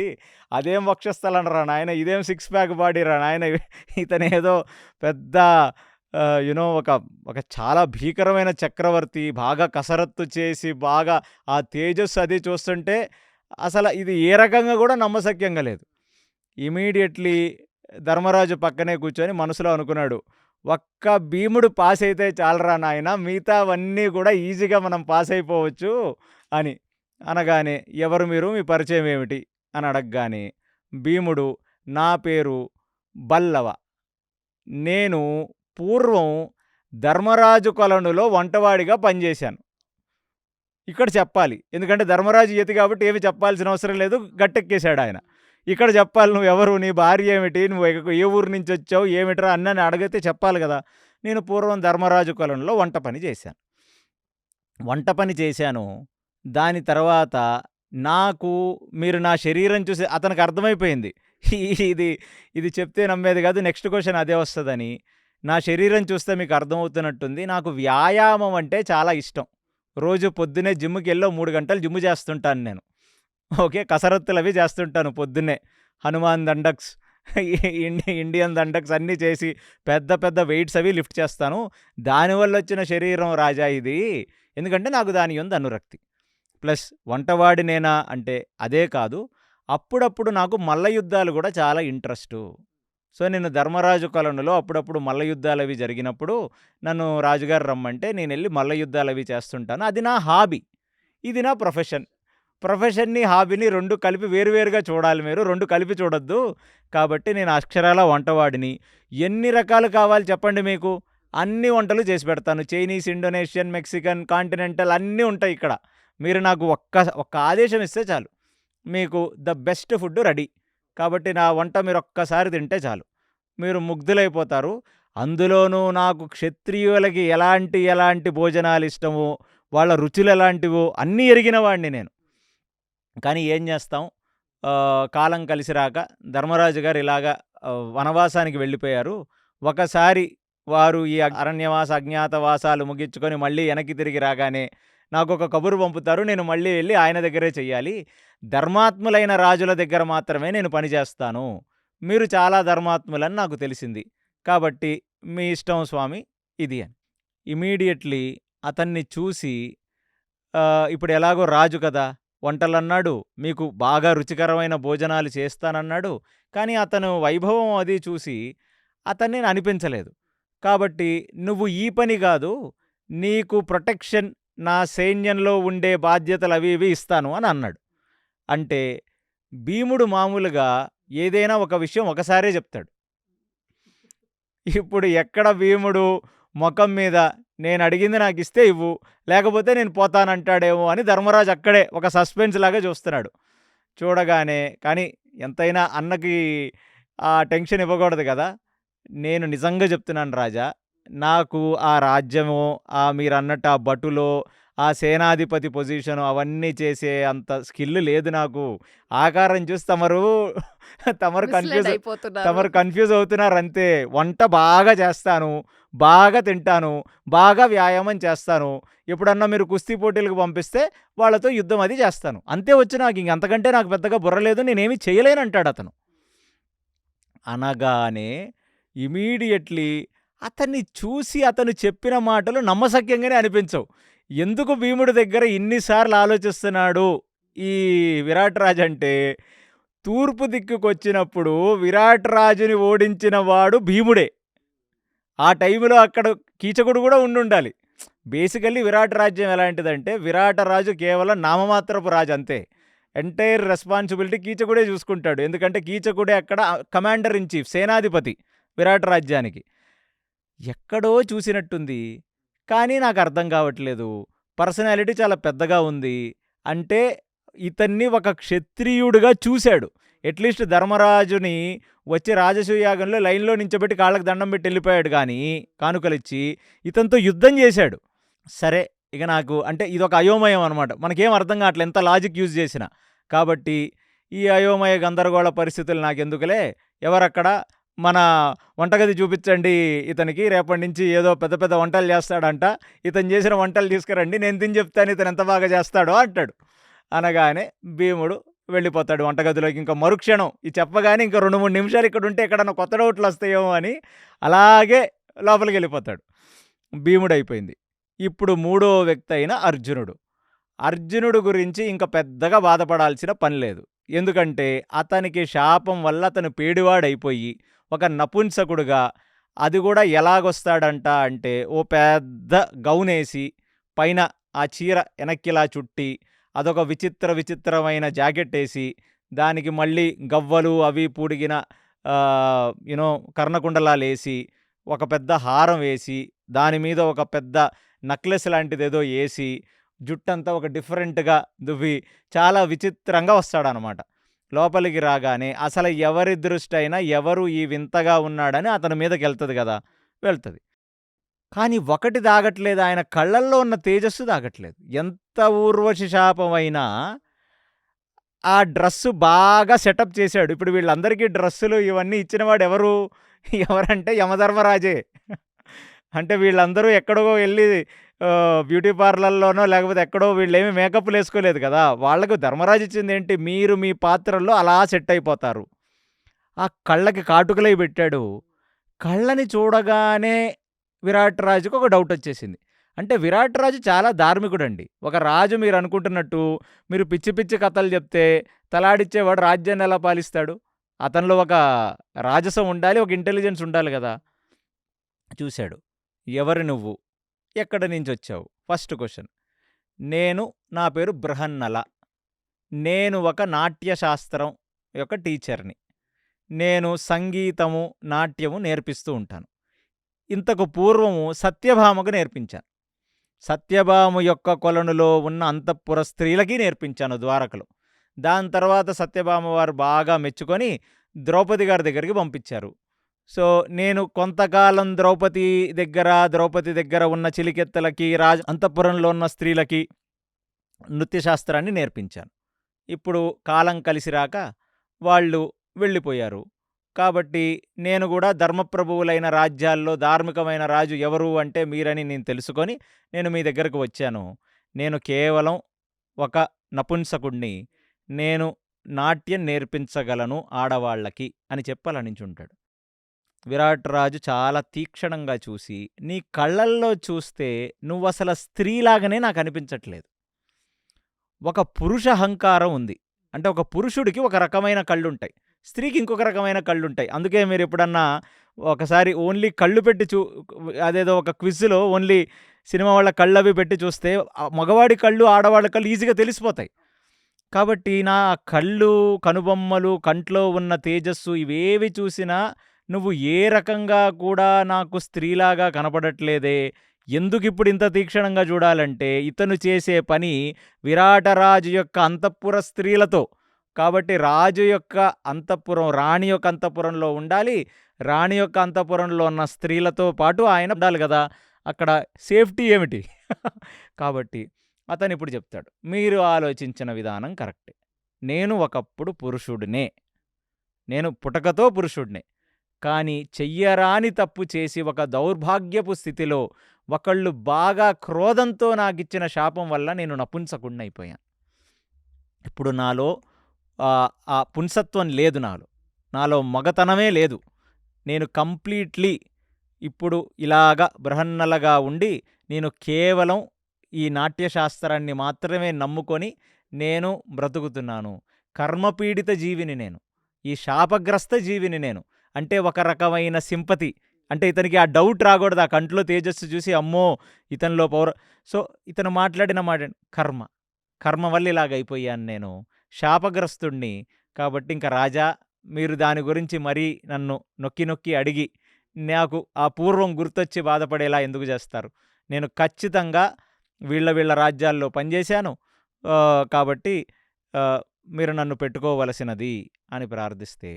అదేం వక్షస్థలం రా నాయన, ఇదేం 6 ప్యాక్ బాడీ రా నాయన, ఇతనేదో పెద్ద ఒక చాలా భీకరమైన చక్రవర్తి, బాగా కసరత్తు చేసి బాగా ఆ తేజస్సు అది చూస్తుంటే అసలు ఇది ఏ రకంగా కూడా నమ్మశక్యంగా లేదు. ఇమీడియట్లీ ధర్మరాజు పక్కనే కూర్చొని మనసులో అనుకున్నాడు, ఒక్క భీముడు పాస్ అయితే చాలరా నాయన, మిగతావన్నీ కూడా ఈజీగా మనం పాస్ అయిపోవచ్చు అని అనగానే, ఎవరు మీరు, మీ పరిచయం ఏమిటి అని అడగగానే భీముడు, నా పేరు బల్లవ, నేను పూర్వం ధర్మరాజు కొలనులో వంటవాడిగా పనిచేశాను. ఇక్కడ చెప్పాలి. ఎందుకంటే ధర్మరాజు యతి కాబట్టి ఏమి చెప్పాల్సిన అవసరం లేదు. గట్టెక్కేసాడు ఆయన. ఇక్కడ చెప్పాలి, నువ్వెవరు? నీ భార్య ఏమిటి? నువ్వు ఏ ఊరు నుంచి వచ్చావు? ఏమిట్రా అని అడిగితే చెప్పాలి కదా! నేను పూర్వం ధర్మరాజు కులంలో వంట పని చేశాను. వంట పని చేశాను. దాని తర్వాత నాకు మీరు నా శరీరం చూసి అతనికి అర్థమైపోయింది. ఇది ఇది చెప్తే నమ్మేది కాదు. నెక్స్ట్ క్వెషన్ అదే వస్తదని. నా శరీరం చూస్తే మీకు అర్థమవుతున్నట్టుంది. నాకు వ్యాయామం అంటే చాలా ఇష్టం. రోజు పొద్దున్నే జిమ్‌కెళ్ళి 3 గంటలు జిమ్ చేస్తుంటాను నేను. ఓకే. కసరత్తులవి చేస్తుంటాను పొద్దున్నే. హనుమాన్ దండక్స్, ఇండియన్ దండక్స్ అన్నీ చేసి పెద్ద పెద్ద వెయిట్స్ అవి లిఫ్ట్ చేస్తాను. దానివల్లొచ్చిన శరీరం రాజా ఇది. ఎందుకంటే నాకు దాని యందు అనురక్తి. ప్లస్ వంటవాడినేనా అంటే అదే కాదు. అప్పుడప్పుడు నాకు మల్ల యుద్ధాలు కూడా చాలా ఇంట్రెస్టు. సో, నేను ధర్మరాజు కొలనులో అప్పుడప్పుడు మల్ల యుద్ధాలవి జరిగినప్పుడు నన్ను రాజుగారు రమ్మంటే నేనెళ్ళి మల్ల యుద్ధాలవి చేస్తుంటాను. అది నా హాబీ. ఇది నా ప్రొఫెషన్. ప్రొఫెషన్‌ని, హాబీని 2 కలిపి వేరువేరుగా చూడాలి మీరు. 2 కలిపి చూడొద్దు. కాబట్టి నేను అక్షరాల వంటవాడిని. ఎన్ని రకాలు కావాలి చెప్పండి మీకు? అన్ని వంటలు చేసి పెడతాను. చైనీస్, ఇండోనేషియన్, మెక్సికన్, కాంటినెంటల్ అన్నీ ఉంటాయి ఇక్కడ. మీరు నాకు ఒక్క ఆదేశం ఇస్తే చాలు. మీకు ద బెస్ట్ ఫుడ్ రెడీ. కాబట్టి నా వంట మీరొక్కసారి తింటే చాలు. మీరు ముగ్ధులైపోతారు. అందులోనూ నాకు క్షత్రియులకి ఎలాంటి భోజనాలిష్టమో, వాళ్ళ రుచులెలాంటివో అన్నీ ఎరిగిన వాడిని నేను. కానీ ఏం చేస్తాం, కాలం కలిసి రాక ధర్మరాజు గారు ఇలాగా వనవాసానికి వెళ్ళిపోయారు. ఒకసారి వారు ఈ అరణ్యవాస, అజ్ఞాతవాసాలు ముగించుకొని మళ్ళీ వెనక్కి తిరిగి రాగానే నాకొక కబురు పంపుతారు. నేను మళ్ళీ వెళ్ళి ఆయన దగ్గరే చెయ్యాలి. ధర్మాత్ములైన రాజుల దగ్గర మాత్రమే నేను పని చేస్తాను. మీరు చాలా ధర్మాత్ములని నాకు తెలిసింది. కాబట్టి మీ ఇష్టం స్వామి ఇది అని. ఇమ్మీడియేట్‌లీ అతన్ని చూసి ఇప్పుడు ఎలాగో రాజు కదా! వంటలన్నాడు, మీకు బాగా రుచికరమైన భోజనాలు చేస్తానన్నాడు. కానీ అతను వైభవం అది చూసి అతన్ని అనిపించలేదు. కాబట్టి నువ్వు ఈ పని కాదు, నీకు ప్రొటెక్షన్, నా సైన్యంలో ఉండే బాధ్యతలు అవి ఇవి ఇస్తాను అని అన్నాడు. అంటే భీముడు మామూలుగా ఏదైనా ఒక విషయం ఒకసారే చెప్తాడు. ఇప్పుడు ఎక్కడ భీముడు మొఖం మీద నేను అడిగింది నాకు ఇస్తే ఇవ్వు, లేకపోతే నేను పోతానంటాడేమో అని ధర్మరాజు అక్కడే ఒక సస్పెన్స్ లాగా చూస్తున్నాడు. చూడగానే కానీ ఎంతైనా అన్నకి ఆ టెన్షన్ ఇవ్వకూడదు కదా! నేను నిజంగా చెప్తున్నాను రాజా, నాకు ఆ రాజ్యమో, మీరన్నట్టు ఆ భటులో, ఆ సేనాధిపతి పొజిషను అవన్నీ చేసే అంత స్కిల్ లేదు నాకు. ఆకారం చూసి తమరు
మిస్‌లీడ్ అయిపోతున్నారు.
తమరు కన్‌ఫ్యూజ్ అవుతున్నారంతే. వంట బాగా చేస్తాను, బాగా తింటాను, బాగా వ్యాయామం చేస్తాను. ఎప్పుడన్నా మీరు కుస్తీ పోటీలకు పంపిస్తే వాళ్ళతో యుద్ధం అది చేస్తాను. అంతే వచ్చు నాకు. అంతకంటే నాకు పెద్దగా బుర్ర లేదు. నేనేమి చేయలేనంటాడతను. అనగానే ఇమ్మీడియేట్‌లీ అతన్ని చూసి అతను చెప్పిన మాటలు నమ్మశక్యంగానే అనిపించవు. ఎందుకు భీముడి దగ్గర ఇన్ని సార్లు ఆలోచిస్తున్నాడు ఈ విరాట్ రాజు అంటే, తూర్పు దిక్కుకొచ్చినప్పుడు విరాట్ రాజుని ఓడించిన వాడు భీముడే. ఆ టైంలో అక్కడ కీచకుడు కూడా ఉండుండాలి. బేసికల్లీ విరాట్ రాజ్యం ఎలాంటిదంటే, విరాట రాజు కేవలం నామమాత్రపు రాజు అంతే. ఎంటైర్ రెస్పాన్సిబిలిటీ కీచకుడే చూసుకుంటాడు. ఎందుకంటే కీచకుడే అక్కడ కమాండర్ ఇన్ చీఫ్, సేనాధిపతి విరాట్ రాజ్యానికి. ఎక్కడో చూసినట్టుంది. కానీ నాకు అర్థం కావట్లేదు. పర్సనాలిటీ చాలా పెద్దగా ఉంది. అంటే ఇతన్ని ఒక క్షత్రియుడిగా చూశాడు. అట్లీస్ట్ ధర్మరాజుని వచ్చి రాజసూయాగంలో లైన్లో నించోబెట్టి కాళ్ళకి దండం పెట్టి వెళ్ళిపోయాడు కానీ కానుకలిచ్చి ఇతనితో యుద్ధం చేశాడు. సరే, ఇక నాకు అంటే ఇదొక అయోమయం అనమాట. మనకేం అర్థం కావట్లేదు ఎంత లాజిక్ యూజ్ చేసినా. కాబట్టి ఈ అయోమయ గందరగోళ పరిస్థితులు నాకెందుకులే, ఎవరక్కడ మన వంటగది చూపించండి ఇతనికి, రేపటి నుంచి ఏదో పెద్ద పెద్ద వంటలు చేస్తాడంట, ఇతను చేసిన వంటలు తీసుకురండి, నేను తిని చెప్తాను ఇతను ఎంత బాగా చేస్తాడో అంటాడు. అనగానే భీముడు వెళ్ళిపోతాడు వంటగదిలోకి. ఇంకా మరుక్షణం ఇది చెప్పగానే ఇంకా 2-3 నిమిషాలు ఇక్కడ ఉంటే ఎక్కడన్నా కొత్త డౌట్లు వస్తాయేమో అని అలాగే లోపలికి వెళ్ళిపోతాడు. భీముడు అయిపోయింది. ఇప్పుడు మూడో వ్యక్తి అయిన అర్జునుడు. అర్జునుడు గురించి ఇంకా పెద్దగా బాధపడాల్సిన పని లేదు. ఎందుకంటే అతనికి శాపం వల్ల అతను పేడివాడైపోయి ఒక నపుంసకుడుగా, అది కూడా ఎలాగొస్తాడంట అంటే ఓ పెద్ద గౌనేసి పైన ఆ చీర వెనక్కిలా చుట్టి అదొక విచిత్రమైన జాకెట్ వేసి దానికి మళ్ళీ గవ్వలు అవి పూడిగిన కర్ణకుండలాలేసి ఒక పెద్ద హారం వేసి దాని మీద ఒక పెద్ద నక్లెస్ లాంటిదేదో వేసి జుట్టంతా ఒక డిఫరెంట్‌గా దువ్వి చాలా విచిత్రంగా వస్తాడనమాట. లోపలికి రాగానే అసలు ఎవరి దృష్టయినా ఎవరు ఈ వింతగా ఉన్నాడని అతని మీదకెళ్తది గదా! వెళ్తది. కానీ ఒకటి దాగట్లేదు, ఆయన కళ్ళల్లో ఉన్న తేజస్సు దాగట్లేదు. ఎంత ఊర్వశి శాపమైనా ఆ డ్రెస్సు బాగా సెటప్ చేశాడు. ఇప్పుడు వీళ్ళందరికీ డ్రెస్సులు ఇవన్నీ ఇచ్చినవాడెవరు? ఎవరంటే యమధర్మరాజే. అంటే వీళ్ళందరూ ఎక్కడో ఎళ్లి బ్యూటీ పార్లర్‌లోనో లేకపోతే ఎక్కడో వీళ్ళేమి మేకప్‌లేసుకోలేదు కదా! వాళ్ళకు ధర్మరాజు ఇచ్చిందేంటి? మీరు మీ పాత్రల్లో అలా సెట్ అయిపోతారు. ఆ కళ్ళకి కాటుకలయి పెట్టాడు. కళ్ళని చూడగానే విరాట్ రాజుకి ఒక డౌటొచ్చేసింది. అంటే విరాట్ రాజు చాలా ధార్మికుడండి. ఒక రాజు మీరనుకుంటున్నట్టు మీరు పిచ్చి పిచ్చి కథలు చెప్తే తలాడిచ్చేవాడు రాజ్యాన్ని ఎలా పాలిస్తాడు? అతనిలో ఒక రాజసం ఉండాలి. ఒక ఇంటెలిజెన్స్ ఉండాలి గదా! చూసాడు. ఎవరు నువ్వు? ఎక్కడి నుంచొచ్చావు? First question. నా పేరు బృహన్నల. నేను ఒక నాట్య శాస్త్రం యొక్క టీచర్‌ని. నేను సంగీతము, నాట్యము నేర్పిస్తూ ఉంటాను. ఇంతకు పూర్వము సత్యభామకు నేర్పించాను. సత్యభామ యొక్క కొలనులో ఉన్న అంతఃపుర స్త్రీలకి నేర్పించాను ద్వారకలో. దాని తర్వాత సత్యభామ వారు బాగా మెచ్చుకొని ద్రౌపది గారి దగ్గరికి పంపించారు. సో, నేను కొంతకాలం ద్రౌపది దగ్గర ఉన్న చిలికెత్తలకి, అంతఃపురంలో ఉన్న స్త్రీలకి నృత్య శాస్త్రాన్ని నేర్పించాను. ఇప్పుడు కాలం కలిసి రాక వాళ్ళు వెళ్ళిపోయారు. కాబట్టి నేను గూడా ధర్మప్రభువులైన రాజ్యాల్లో ధార్మికమైన రాజు ఎవరు అంటే మీరని నేను తెలుసుకొని నేను మీ దగ్గరకు వచ్చాను. నేను కేవలం ఒక నపుంసకుడిని. నేను నాట్యం నేర్పించగలను ఆడవాళ్ళకి అని చెప్పి అలా నించుంటాడు. విరాట్ రాజు చాలా తీక్షణంగా చూసి, నీ కళ్ళల్లో చూస్తే నువ్వసల స్త్రీలాగానే నాకనిపించట్లేదు. ఒక పురుష అహంకారం ఉంది. అంటే ఒక పురుషుడికి ఒక రకమైన కళ్ళుంటాయి. స్త్రీకి ఇంకొక రకమైన కళ్ళుంటాయి. అందుకే మీరెప్పుడన్నా ఒకసారి ఓన్లీ కళ్ళు పెట్టి అదేదో ఒక క్విజ్‌లో ఓన్లీ సినిమా వాళ్ళ కళ్ళవి పెట్టి చూస్తే మగవాడి కళ్ళు, ఆడవాళ్ళ కళ్ళు ఈజీగా తెలిసిపోతాయి. కాబట్టి నా కళ్ళు, కనుబొమ్మలు, కంట్లో ఉన్న తేజస్సు ఇవేవి చూసినా నువ్వు ఏ రకంగా కూడా నాకు స్త్రీలాగా కనపడట్లేదే. ఎందుకిప్పుడు ఇంత తీక్షణంగా చూడాలంటే ఇతను చేసే పని విరాటరాజు యొక్క అంతఃపుర స్త్రీలతో. కాబట్టి రాజు యొక్క అంతఃపురం, రాణి యొక్క అంతఃపురంలో ఉండాలి. రాణి యొక్క అంతఃపురంలో ఉన్న స్త్రీలతో పాటు ఆయన ఉండాలి గదా! అక్కడ సేఫ్టీ ఏమిటి? కాబట్టి అతనిప్పుడు చెప్తాడు. మీరు ఆలోచించిన విధానం కరెక్టే. నేను ఒకప్పుడు పురుషుడినే. నేను పుటకతో పురుషుడినే. కానీ చెయ్యరాని తప్పు చేసి ఒక దౌర్భాగ్యపు స్థితిలో ఒకళ్ళు బాగా క్రోధంతో నాకిచ్చిన శాపం వల్ల నేను నపుంసకుడినైపోయాను. ఇప్పుడు నాలో ఆ పుంసత్వం లేదు నాలో. నాలో మగతనమే లేదు. నేను కంప్లీట్‌లీ ఇప్పుడు ఇలాగ బృహన్నలగా ఉండి నేను కేవలం ఈ నాట్యశాస్త్రాన్ని మాత్రమే నమ్ముకొని నేను బ్రతుకుతున్నాను. కర్మపీడిత జీవిని నేను. ఈ శాపగ్రస్త జీవిని నేను. అంటే ఒక రకమైన సింపతి. అంటే ఇతనికి ఆ డౌట్ రాకూడదు. ఆ కంట్లో తేజస్సు చూసి అమ్మో! ఇతనిలో సో, ఇతను మాట్లాడిన మాట కర్మ. కర్మ వల్ల ఇలాగైపోయాను నేను. శాపగ్రస్తుడిని. కాబట్టి ఇంక రాజా మీరు దాని గురించి మరీ నన్ను నొక్కి నొక్కి అడిగి నాకు ఆ పూర్వం గుర్తొచ్చి బాధపడేలా ఎందుకు చేస్తారు? నేను ఖచ్చితంగా వీళ్ళ రాజ్యాల్లో పనిచేశాను. కాబట్టి మీరు నన్ను పెట్టుకోవలసినది అని ప్రార్థిస్తే,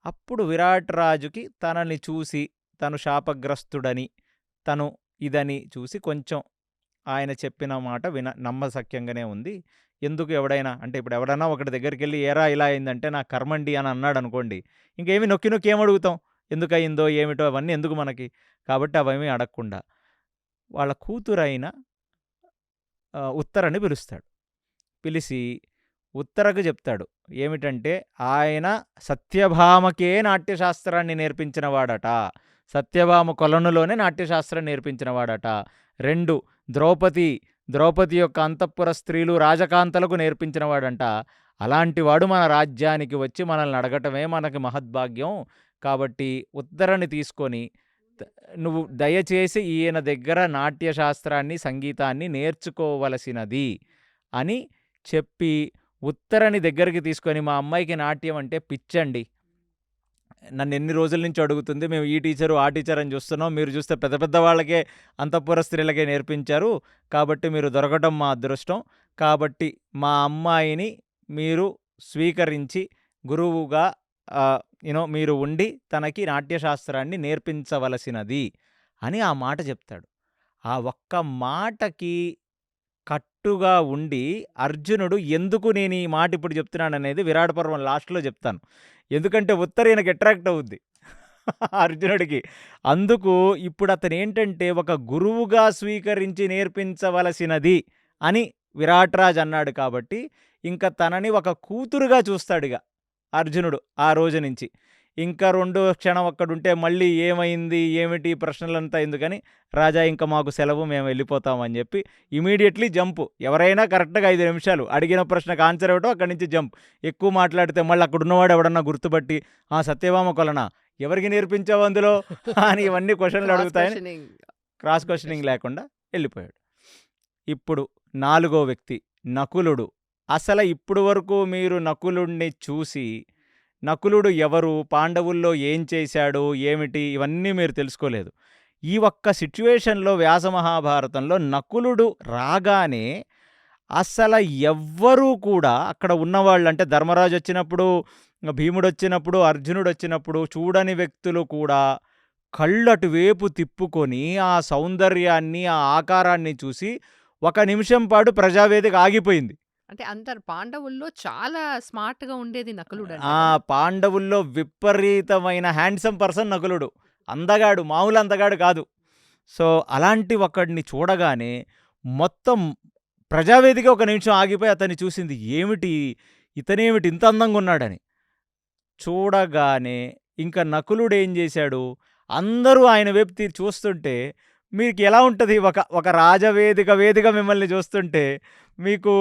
అప్పుడు విరాట్ రాజుకి తనని చూసి తను శాపగ్రస్తుడని, తను ఇదని చూసి కొంచెం ఆయన చెప్పిన మాట నమ్మశక్యంగానే ఉంది. ఎందుకు ఎవడైనా అంటే ఇప్పుడు ఎవడన్నా ఒకటి దగ్గరికెళ్ళి ఏరా ఇలా అయిందంటే నా కర్మండి అని అన్నాడనుకోండి. ఇంకేమి నొక్కి నొక్కి ఏమడుగుతాం? ఎందుకయిందో ఏమిటో అవన్నీ ఎందుకు మనకి? కాబట్టి అవేమీ అడగకుండా వాళ్ళ కూతురైన ఉత్తరని పిలుస్తాడు. పిలిచి ఉత్తరకు చెప్తాడు. ఏమిటంటే ఆయన సత్యభామకే నాట్యశాస్త్రాన్ని నేర్పించిన వాడట. సత్యభామ కొలనులోనే నాట్యశాస్త్రం నేర్పించిన వాడట. 2 ద్రౌపది యొక్క అంతఃపుర స్త్రీలు రాజకాంతలకు నేర్పించిన వాడంట. అలాంటి వాడు మన రాజ్యానికి వచ్చి మనల్ని అడగటమే మనకి మహద్భాగ్యం. కాబట్టి ఉత్తరని తీసుకొని నువ్వు దయచేసి ఈయన దగ్గర నాట్యశాస్త్రాన్ని, సంగీతాన్ని నేర్చుకోవలసినది అని చెప్పి ఉత్తరని దగ్గరికి తీసుకొని మా అమ్మాయికి నాట్యం అంటే పిచ్చండి. నన్ను ఎన్ని రోజుల నుంచి అడుగుతుంది. మేము ఈ టీచరు, ఆ టీచర్ అని చూస్తున్నాం. మీరు చూస్తే పెద్ద పెద్ద వాళ్ళకే అంతఃపుర స్త్రీలకే నేర్పించారు. కాబట్టి మీరు దొరకడం మా అదృష్టం. కాబట్టి మా అమ్మాయిని మీరు స్వీకరించి గురువుగా మీరు ఉండి తనకి నాట్యశాస్త్రాన్ని నేర్పించవలసినది అని ఆ మాట చెప్తాడు. ఆ ఒక్క మాటకి కట్టుగా ఉండి అర్జునుడు ఎందుకు నేను ఈ మాట ఇప్పుడు చెప్తున్నాననేది విరాట పర్వం లాస్ట్‌లో చెప్తాను. ఎందుకంటే ఉత్తర ఈయనకి అట్రాక్ట్ అవుద్ది అర్జునుడికి. అందుకు ఇప్పుడు అతనేంటంటే ఒక గురువుగా స్వీకరించి నేర్పించవలసినది అని విరాట్‌రాజు అన్నాడు కాబట్టి ఇంక తనని ఒక కూతురుగా చూస్తాడిగ అర్జునుడు ఆ రోజు నుంచి. ఇంకా రెండో క్షణం అక్కడుంటే మళ్ళీ ఏమైంది? ఏమిటి? ఈ ప్రశ్నలంతా ఎందుకని, రాజా ఇంక మాకు సెలవు మేము వెళ్ళిపోతాం అని చెప్పి ఇమ్మీడియేట్‌లీ జంపు. ఎవరైనా కరెక్ట్‌గా 5 నిమిషాలు అడిగిన ప్రశ్నకు ఆన్సర్ ఇవ్వటం అక్కడి నుంచి జంప్. ఎక్కువ మాట్లాడితే మళ్ళీ అక్కడున్నవాడు ఎవడన్నా గుర్తుపట్టి సత్యభామ కొలనా? ఎవరికి నేర్పించావు అందులో? అని ఇవన్నీ క్వెషన్‌లు
క్రాస్
అడుగుతాయని
క్వెషనింగ్.
క్రాస్ క్వెషనింగ్ లేకుండా వెళ్ళిపోయాడు. ఇప్పుడు నాలుగో వ్యక్తి నకులుడు. అసలు ఇప్పుడు వరకు మీరు నకులుడిని చూసి నకులుడు ఎవరు? పాండవుల్లో ఏం చేశాడు? ఏమిటి? ఇవన్నీ మీరు తెలుసుకోలేదు. ఈ ఒక్క సిట్యుయేషన్‌లో వ్యాస మహాభారతంలో నకులుడు రాగానే అసల ఎవ్వరూ కూడా అక్కడ ఉన్నవాళ్ళు అంటే ధర్మరాజొచ్చినప్పుడు, భీముడొచ్చినప్పుడు, అర్జునుడొచ్చినప్పుడు చూడని వ్యక్తులు కూడా కళ్ళు అటువైపు తిప్పుకొని ఆ సౌందర్యాన్ని, ఆ ఆకారాన్ని చూసి ఒక నిమిషం పాటు ప్రజావేదిక ఆగిపోయింది.
అంటే అందరు పాండవుల్లో చాలా స్మార్ట్‌గా ఉండేది నకులుడంట
ఆ!
కదా!
పాండవుల్లో విపరీతమైన హ్యాండ్సమ్ పర్సన్ నకులుడు. అందగాడు, మామూలు అందగాడు కాదు. సో, అలాంటి ఒకడిని చూడగానే మొత్తం ప్రజావేదిక ఒక నిమిషం ఆగిపోయి అతన్ని చూసింది. ఏమిటి? ఇతనేమిటి ఇంత అందంగున్నాడని. చూడగానే ఇంక నకులుడేం జేశాడు, అందరూ ఆయన వైపు చూస్తుంటే మీకెలా ఉంటది? ఒక వేదిక మిమ్మల్ని చూస్తుంటే మీకు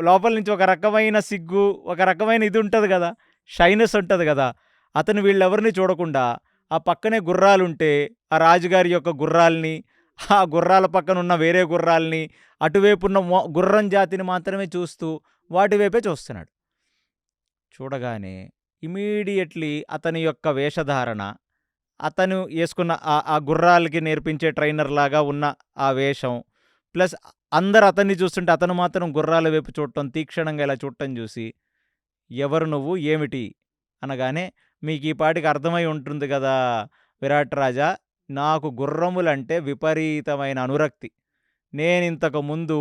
లోపల నుంచి ఒక రకమైన సిగ్గు, ఒక రకమైన ఇది ఉంటది గదా! షైనెస్ ఉంటది గదా! అతను వీళ్ళెవరిని చూడకుండా ఆ పక్కనే గుర్రాలుంటే, ఆ రాజుగారి యొక్క గుర్రాల్ని, ఆ గుర్రాల పక్కనున్న వేరే గుర్రాల్ని, అటువైపున్న గుర్రం జాతిని మాత్రమే చూస్తూ వాటి వైపే చూస్తున్నాడు. చూడగానే ఇమ్మీడియేట్‌లీ అతని యొక్క వేషధారణ, అతను యేసుకున్న ఆ గుర్రాలకి నేర్పించే ట్రైనర్‌లాగా ఉన్న ఆ వేషం, ప్లస్ అందరూ అతన్ని చూస్తుంటే అతను మాత్రం గుర్రాల వైపు చూడటం, తీక్షణంగా ఇలా చూడటం చూసి, ఎవరు నువ్వు? ఏమిటి? అనగానే మీకీ పాటికి అర్థమై ఉంటుంది గదా విరాట్ రాజా! నాకు గుర్రములంటే విపరీతమైన అనురక్తి. నేనింతకు ముందు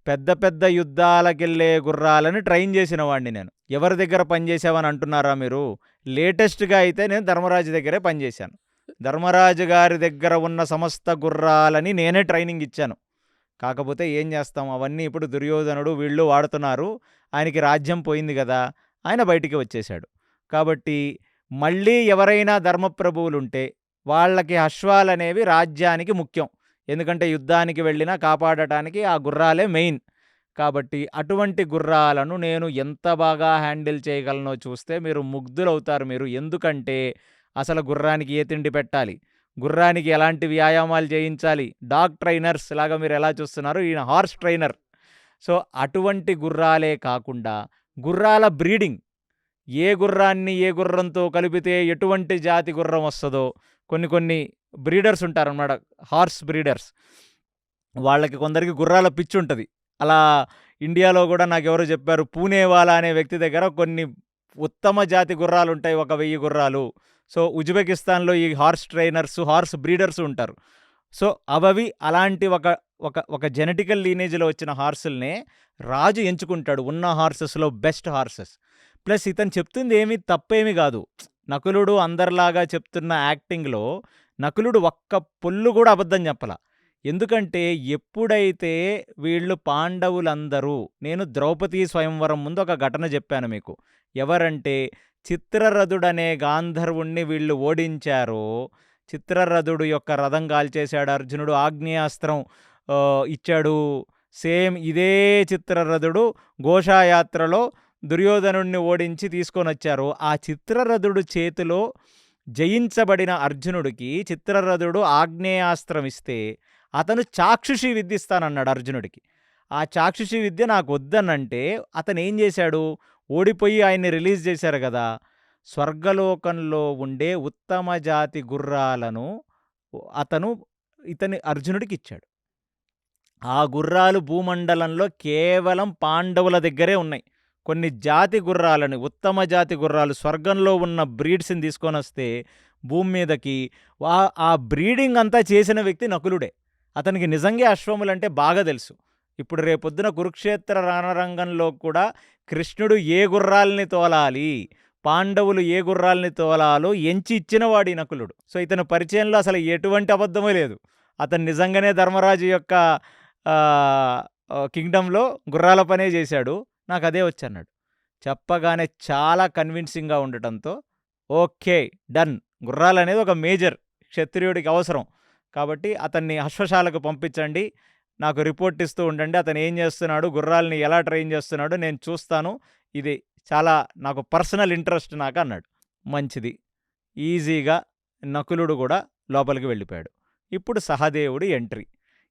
పెద్ద పెద్ద యుద్ధాలకెళ్ళే గుర్రాలని ట్రైన్ చేసిన వాడిని నేను. ఎవరి దగ్గర పనిచేశావని అంటున్నారా మీరు? లేటెస్ట్‌గా అయితే నేను ధర్మరాజు దగ్గరే పనిచేశాను. ధర్మరాజు గారి దగ్గర ఉన్న సమస్త గుర్రాలని నేనే ట్రైనింగ్ ఇచ్చాను. కాకపోతే ఏం చేస్తాం, అవన్నీ ఇప్పుడు దుర్యోధనుడు వీళ్ళు వాడుతున్నారు. ఆయనకి రాజ్యం పోయింది గదా! ఆయన బయటికి వచ్చేశాడు. కాబట్టి మళ్ళీ ఎవరైనా ధర్మప్రభువులుంటే వాళ్ళకి అశ్వాలనేవి రాజ్యానికి ముఖ్యం. ఎందుకంటే యుద్ధానికి వెళ్ళినా కాపాడటానికి ఆ గుర్రాలే మెయిన్. కాబట్టి అటువంటి గుర్రాలను నేను ఎంత బాగా హ్యాండిల్ చేయగలనో చూస్తే మీరు ముగ్ధులవుతారు మీరు. ఎందుకంటే అసలు గుర్రానికి ఏ తిండి పెట్టాలి? గుర్రానికి ఎలాంటి వ్యాయామాలు చేయించాలి? డాగ్ ట్రైనర్స్ లాగా మీరు ఎలా చూస్తున్నారు, ఈయన హార్స్ ట్రైనర్. సో, అటువంటి గుర్రాలే కాకుండా గుర్రాల బ్రీడింగ్, ఏ గుర్రాన్ని ఏ గుర్రంతో కలిపితే ఎటువంటి జాతి గుర్రం వస్తదో కొన్ని కొన్ని బ్రీడర్స్ ఉంటారనమాట. Horse breeders. వాళ్ళకి కొందరికి గుర్రాల పిచ్చుంటది. అలా ఇండియాలో గూడా నాకెవరో చెప్పారు. పూణేవాలా అనే వ్యక్తి దగ్గర కొన్ని ఉత్తమ జాతి గుర్రాలుంటాయి. ఒక 1000 గుర్రాలు. సో, ఉజ్బెకిస్తాన్‌లో ఈ హార్స్ ట్రైనర్స్, హార్స్ బ్రీడర్స్ ఉంటారు. సో, అలాంటి ఒక ఒక ఒక జెనెటికల్ లీనేజ్‌లో వచ్చిన హార్సుల్నే రాజు ఎంచుకుంటాడు. ఉన్న హార్సెస్‌లో బెస్ట్ హార్సెస్. ప్లస్ ఇతను చెప్తుంది ఏమి తప్పేమి గాదు. నకులుడు అందరిలాగా చెప్తున్న యాక్టింగ్‌లో నకులుడు ఒక్క పొల్లు గూడా అబద్ధం చెప్పల. ఎందుకంటే ఎప్పుడైతే వీళ్ళు పాండవులందరూ, నేను ద్రౌపదీ స్వయంవరం ముందు ఒక ఘటన చెప్పాను మీకు. ఎవరంటే చిత్రరథుడనే గాంధర్వుణ్ణి వీళ్ళు ఓడించారో, చిత్రరథుడు యొక్క రథం కాల్చేశాడు అర్జునుడు, ఆగ్నేయాస్త్రం ఇచ్చాడు. సేమ్ ఇదే చిత్రరథుడు ఘోషాయాత్రలో దుర్యోధనుడిని ఓడించి తీసుకొనొచ్చారు. ఆ చిత్రరథుడు చేతిలో జయించబడిన అర్జునుడికి చిత్రరథుడు ఆగ్నేయాస్త్రం ఇస్తే అతను చాక్షుషి విద్య ఇస్తానన్నాడు అర్జునుడికి. ఆ చాక్షుషి విద్య నాకు వద్దనంటే అతను ఏం చేశాడు, ఓడిపోయి ఆయన్ని రిలీజ్ చేశారు కదా! స్వర్గలోకంలో ఉండే ఉత్తమ జాతి గుర్రాలను అతను అర్జునుడికిచ్చాడు. ఆ గుర్రాలు భూమండలంలో కేవలం పాండవుల దగ్గరే ఉన్నాయి. కొన్ని జాతి గుర్రాలని, ఉత్తమ జాతి గుర్రాలు స్వర్గంలో ఉన్న బ్రీడ్స్‌ని తీసుకొనొస్తే భూమి మీదకి ఆ బ్రీడింగ్ అంతా చేసిన వ్యక్తి నకులుడే. అతనికి నిజంగా అశ్వములంటే బాగా తెలుసు. ఇప్పుడు రేపొద్దున కురుక్షేత్ర రణరంగంలో కూడా కృష్ణుడు ఏ గుర్రాల్ని తోలాలి, పాండవులు ఏ గుర్రాల్ని తోలాలో ఎంచి ఇచ్చినవాడు ఈ నకులుడు. సో, ఇతని పరిచయంలో అసలు ఎటువంటి అబద్ధమూ లేదు. అతను నిజంగానే ధర్మరాజు యొక్క కింగ్డమ్‌లో గుర్రాల పనే చేశాడు. నాకదే వచ్చన్నాడు. చెప్పగానే చాలా కన్విన్సింగ్‌గా ఉండటంతో ఓకే, డన్. గుర్రాలనేది ఒక మేజర్ క్షత్రియుడికి అవసరం. కాబట్టి అతన్ని అశ్వశాలకు పంపించండి. నాకు రిపోర్ట్ ఇస్తూ ఉండండి. అతను ఏం చేస్తున్నాడు, గుర్రాలని ఎలా ట్రైన్ చేస్తున్నాడో నేను చూస్తాను. ఇది చాలా నాకు పర్సనల్ ఇంట్రెస్ట్ నాకు అన్నాడు. మంచిది. ఈజీగా నకులుడు కూడా లోపలికి వెళ్ళిపోయాడు. ఇప్పుడు సహదేవుడి ఎంట్రీ.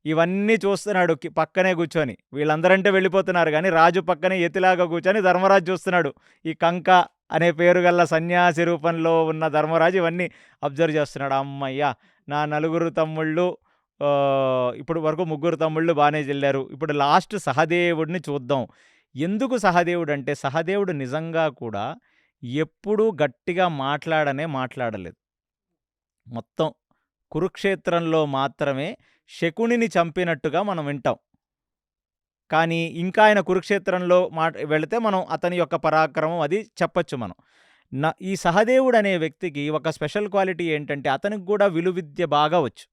ఇవన్నీ చూస్తున్నాడు పక్కనే కూర్చొని. వీళ్ళందరంటే వెళ్ళిపోతున్నారు కానీ రాజు పక్కనే ఎతిలాగా కూర్చొని ధర్మరాజు చూస్తున్నాడు. ఈ కంక అనే పేరు గల్ల సన్యాసి రూపంలో ఉన్న ధర్మరాజు ఇవన్నీ అబ్జర్వ్ చేస్తున్నాడు. అమ్మయ్య, నా నలుగురు తమ్ముళ్ళు, ఇప్పుడు వరకు ముగ్గురు తమ్ముళ్ళు బాగానే చెల్లారు. ఇప్పుడు లాస్ట్ సహదేవుడిని చూద్దాం. ఎందుకు సహదేవుడు అంటే, సహదేవుడు నిజంగా కూడా ఎప్పుడూ గట్టిగా మాట్లాడలేదు. మొత్తం కురుక్షేత్రంలో మాత్రమే శకునిని చంపినట్టుగా మనం వింటాం. కానీ ఇంకా ఆయన కురుక్షేత్రంలో వెళితే మనం అతని యొక్క పరాక్రమం అది చెప్పచ్చు మనం. ఈ సహదేవుడు అనే వ్యక్తికి ఒక స్పెషల్ క్వాలిటీ ఏంటంటే, అతనికి కూడా విలువిద్య బాగా వచ్చు.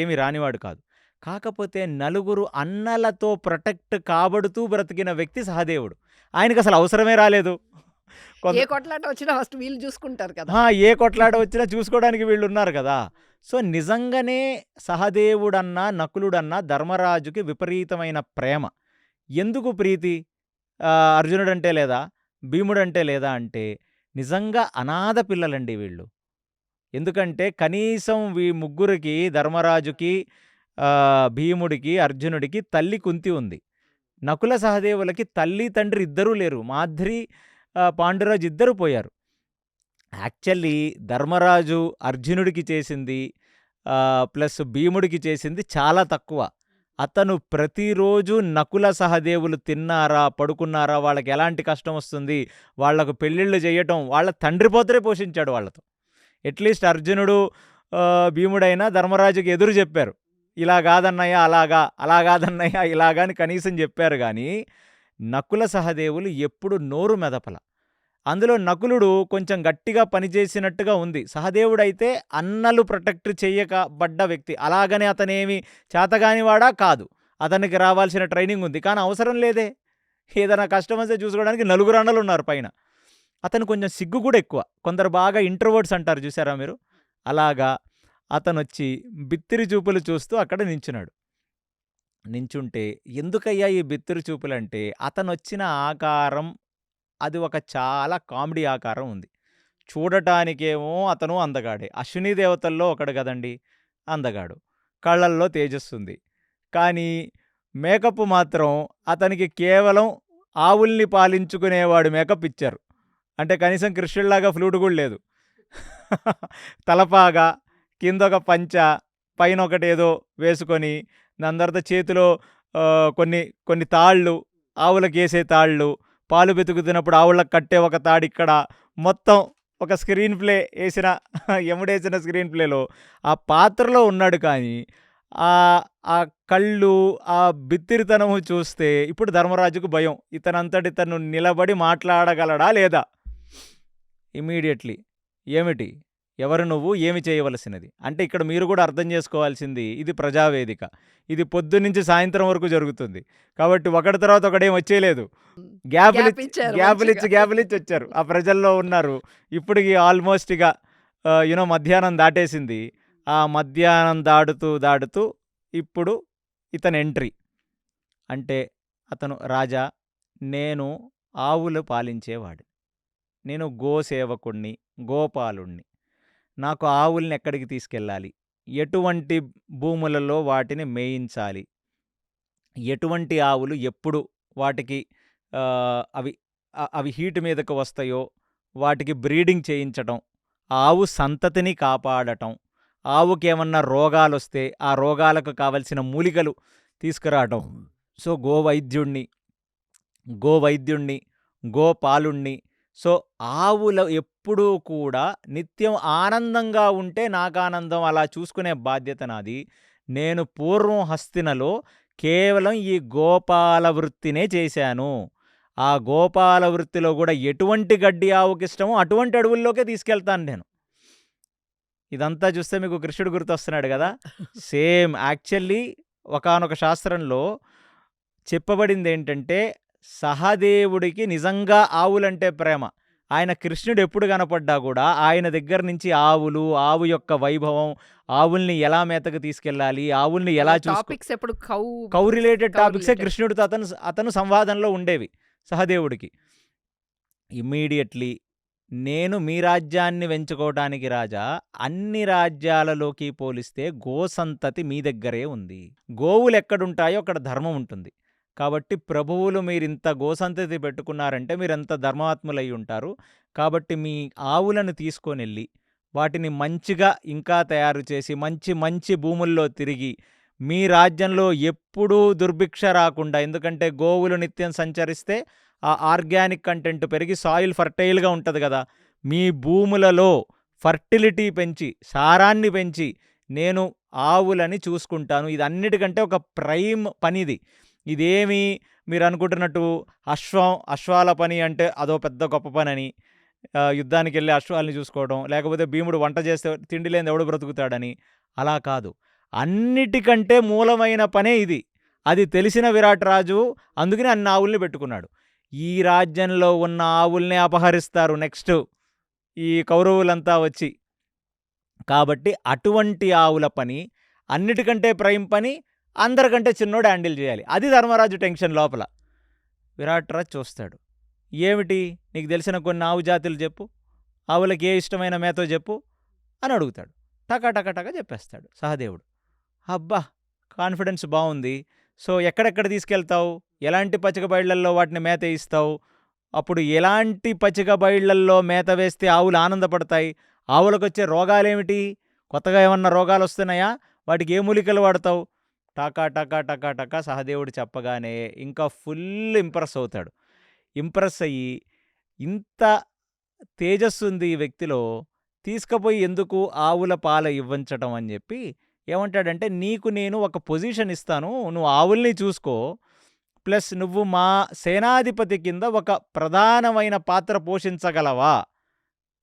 ఏమి రానివాడు కాదు. కాకపోతే నలుగురు అన్నలతో ప్రొటెక్ట్ కాబడుతూ బ్రతికిన వ్యక్తి సహదేవుడు. ఆయనకు అసలు అవసరమే రాలేదు.
ఏ కొట్లాట వచ్చినా ఫస్ట్ వీళ్ళు చూసుకుంటారు కదా.
ఏ కొట్లాట వచ్చినా చూసుకోవడానికి వీళ్ళు ఉన్నారు కదా. సో, నిజంగానే సహదేవుడన్నా నకులుడన్నా ధర్మరాజుకి విపరీతమైన ప్రేమ. ఎందుకు ప్రీతి? అర్జునుడంటే లేదా, భీముడంటే లేదా అంటే, నిజంగా అనాథ పిల్లలండి వీళ్ళు. ఎందుకంటే కనీసం ముగ్గురికి, ధర్మరాజుకి, భీముడికి, అర్జునుడికి తల్లి కుంతి ఉంది. నకుల సహదేవులకి తల్లి తండ్రి ఇద్దరూ లేరు. మాద్రి, పాండురాజు ఇద్దరు పోయారు. యాక్చువల్లీ ధర్మరాజు అర్జునుడికి చేసింది ప్లస్ భీముడికి చేసింది చాలా తక్కువ. అతను ప్రతిరోజు నకుల సహదేవులు తిన్నారా, పడుకున్నారా, వాళ్ళకి ఎలాంటి కష్టం వస్తుంది, వాళ్లకు పెళ్ళిళ్ళు చేయటం, వాళ్ళ తండ్రి పోతరే పోషించాడు వాళ్ళతో. అట్లీస్ట్ అర్జునుడు, భీముడైనా ధర్మరాజుకి ఎదురు చెప్పారు. ఇలా కాదన్నయ్య అలాగా, అలా కాదన్నయ్య ఇలాగా అని కనీసం చెప్పారు. కానీ నకుల సహదేవులు ఎప్పుడు నోరు మెదపల. అందులో నకులుడు కొంచెం గట్టిగా పనిచేసినట్టుగా ఉంది. సహదేవుడైతే అన్నలు ప్రొటెక్ట్ చేయకబడ్డ వ్యక్తి. అలాగనే అతనేమి చేతగానివాడా కాదు. అతనికి రావాల్సిన ట్రైనింగ్ ఉంది. కానీ అవసరం లేదే. ఏదైనా కష్టం వస్తే చూసుకోవడానికి నలుగురు అన్నలు ఉన్నారు పైన. అతను కొంచెం సిగ్గు కూడా ఎక్కువ. కొందరు బాగా ఇంట్రోవర్ట్స్ అంటారు చూసారా మీరు, అలాగా అతను వచ్చి బిత్తిరి చూపులు చూస్తూ అక్కడ నించున్నాడు. నించుంటే ఎందుకయ్యా ఈ బిత్తిరి చూపులంటే, అతను వచ్చిన ఆకారం అది ఒక చాలా కామెడీ ఆకారం ఉంది. చూడటానికేమో అతను అందగాడే. అశ్విని దేవతల్లో ఒకడు కదండి అందగాడు. కళ్ళల్లో తేజస్సుంది. కానీ మేకప్ మాత్రం అతనికి కేవలం ఆవుల్ని పాలించుకునేవాడు మేకప్ ఇచ్చారు. అంటే కనీసం కృష్ణుడిలాగా ఫ్లూట్ కూడా లేదు. తలపాగా, కిందొక పంచ, పైన ఒకటేదో వేసుకొని, దాని తర్వాత చేతిలో కొన్ని తాళ్ళు, ఆవులకు వేసే తాళ్ళు, పాలు వెతుకుతున్నప్పుడు ఆవులకు కట్టే ఒక తాడు, ఇక్కడ మొత్తం ఒక స్క్రీన్ ప్లే వేసిన ఎముడేసిన స్క్రీన్ ప్లేలో ఆ పాత్రలో ఉన్నాడు. కానీ ఆ కళ్ళు, ఆ బిత్తిరితనము చూస్తే ఇప్పుడు ధర్మరాజుకు భయం. ఇతను నిలబడి మాట్లాడగలడా లేదా? ఇమీడియట్లీ ఏమిటి, ఎవరు నువ్వు, ఏమి చేయవలసినది అంటే, ఇక్కడ మీరు కూడా అర్థం చేసుకోవాల్సింది, ఇది ప్రజావేదిక. ఇది పొద్దున్నుంచి సాయంత్రం వరకు జరుగుతుంది. కాబట్టి ఒకటి తర్వాత ఒకడేం వచ్చేయలేదు. గ్యాపులిచ్చి వచ్చారు. ఆ ప్రజల్లో ఉన్నారు. ఇప్పటికి ఆల్మోస్ట్ ఇక మధ్యాహ్నం దాటేసింది. ఆ మధ్యాహ్నం దాటుతూ ఇప్పుడు ఇతను ఎంట్రీ. అంటే అతను, రాజా, నేను ఆవులు పాలించేవాడు, నేను గోసేవకుణ్ణి, గోపాలుణ్ణి. నాకు ఆవుల్ని ఎక్కడికి తీసుకెళ్ళాలి, ఎటువంటి భూములలో వాటిని మేయించాలి, ఎటువంటి ఆవులు ఎప్పుడు వాటికి అవి హీట్ మీదకు వస్తాయో, వాటికి బ్రీడింగ్ చేయించటం, ఆవు సంతతిని కాపాడటం, ఆవుకేమన్నా రోగాలొస్తే ఆ రోగాలకు కావలసిన మూలికలు తీసుకురావటం. సో గోవైద్యుణ్ణి, గోపాలుణ్ణి. సో ఆవులు ఎప్పుడూ కూడా నిత్యం ఆనందంగా ఉంటే నాకానందం, అలా చూసుకునే బాధ్యత నాది. నేను పూర్వం హస్తినలో కేవలం ఈ గోపాల వృత్తినే చేశాను. ఆ గోపాల వృత్తిలో కూడా ఎటువంటి గడ్డి ఆవుకిష్టమో అటువంటి అడవుల్లోకే తీసుకెళ్తాను నేను. ఇదంతా చూస్తే మీకు కృష్ణుడు గుర్తొస్తున్నాడు కదా! సేమ్ యాక్చువల్లీ ఒకానొక శాస్త్రంలో చెప్పబడిందేంటంటే, సహదేవుడికి నిజంగా ఆవులంటే ప్రేమ. ఆయన కృష్ణుడు ఎప్పుడు కనపడ్డా కూడా ఆయన దగ్గర నుంచి ఆవులు, ఆవు యొక్క వైభవం, ఆవుల్ని ఎలా మేతకు తీసుకెళ్ళాలి, ఆవుల్ని ఎలా
టాపిక్స్ ఎప్పుడు
కౌ రిలేటెడ్ టాపిక్సే
related.
కృష్ణుడితో అతను సంవాదంలో ఉండేవి సహదేవుడికి. ఇమ్మీడియట్లీ నేను మీ రాజ్యాన్ని వెంచుకోవటానికి రాజా, అన్ని రాజ్యాలలోకి పోలిస్తే గోసంతతి మీ దగ్గరే ఉంది. గోవులు ఎక్కడుంటాయో అక్కడ ధర్మం ఉంటుంది. కాబట్టి ప్రభువులు మీరింత గోసంతతి పెట్టుకున్నారంటే మీరెంత ధర్మాత్ములై ఉంటారు. కాబట్టి మీ ఆవులను తీసుకొనెళ్ళి వాటిని మంచిగా ఇంకా తయారు చేసి మంచి మంచి భూముల్లో తిరిగి మీ రాజ్యంలో ఎప్పుడూ దుర్భిక్ష రాకుండా, ఎందుకంటే గోవులు నిత్యం సంచరిస్తే ఆ ఆర్గానిక్ కంటెంట్ పెరిగి సాయిల్ ఫర్టైల్గా ఉంటుంది కదా, మీ భూములలో ఫర్టిలిటీ పెంచి సారాన్ని పెంచి నేను ఆవులని చూసుకుంటాను. ఇది అన్నిటికంటే ఒక ప్రైమ్ పనిది. ఇదేమి మీరు అనుకుంటున్నట్టు అశ్వాల పని అంటే అదో పెద్ద గొప్ప పని అని, యుద్ధానికి వెళ్ళి అశ్వాలని చూసుకోవడం, లేకపోతే భీముడు వంట చేస్తే తిండి లేని ఎవడు బ్రతుకుతాడని, అలా కాదు. అన్నిటికంటే మూలమైన పనే ఇది. అది తెలిసిన విరాట్ రాజు అందుకని అన్ని ఆవుల్ని పెట్టుకున్నాడు. ఈ రాజ్యంలో ఉన్న ఆవుల్ని అపహరిస్తారు నెక్స్ట్ ఈ కౌరవులంతా వచ్చి. కాబట్టి అటువంటి ఆవుల పని, అన్నిటికంటే ప్రైమ్ పని, అందరికంటే చిన్నోడు హ్యాండిల్ చేయాలి. అది ధర్మరాజు టెన్షన్ లోపల. విరాట్ రాజు చూస్తాడు, ఏమిటి నీకు తెలిసిన కొన్ని ఆవు జాతులు చెప్పు, ఆవులకి ఏ ఇష్టమైన మేతో చెప్పు అని అడుగుతాడు. టకా చెప్పేస్తాడు సహదేవుడు. అబ్బా, కాన్ఫిడెన్స్ బాగుంది. సో ఎక్కడెక్కడ తీసుకెళ్తావు, ఎలాంటి పచ్చిక బయళ్లల్లో వాటిని మేత ఇస్తావు, అప్పుడు ఎలాంటి పచ్చిక బయళ్లల్లో మేత వేస్తే ఆవులు ఆనందపడతాయి, ఆవులకు వచ్చే రోగాలేమిటి, కొత్తగా ఏమన్నా రోగాలు వస్తున్నాయా, వాటికి ఏ మూలికలు వాడతావు, టకా సహదేవుడు చెప్పగానే ఇంకా ఫుల్ ఇంప్రెస్ అవుతాడు. ఇంప్రెస్ అయ్యి ఇంత తేజస్సు ఉంది ఈ వ్యక్తిలో, తీసుకుపోయి ఎందుకు ఆవుల పాల ఇవ్వంచటం అని చెప్పి ఏమంటాడంటే, నీకు నేను ఒక పొజిషన్ ఇస్తాను, నువ్వు ఆవుల్ని చూసుకో, ప్లస్ నువ్వు మా సేనాధిపతి కింద ఒక ప్రధానమైన పాత్ర పోషించగలవా,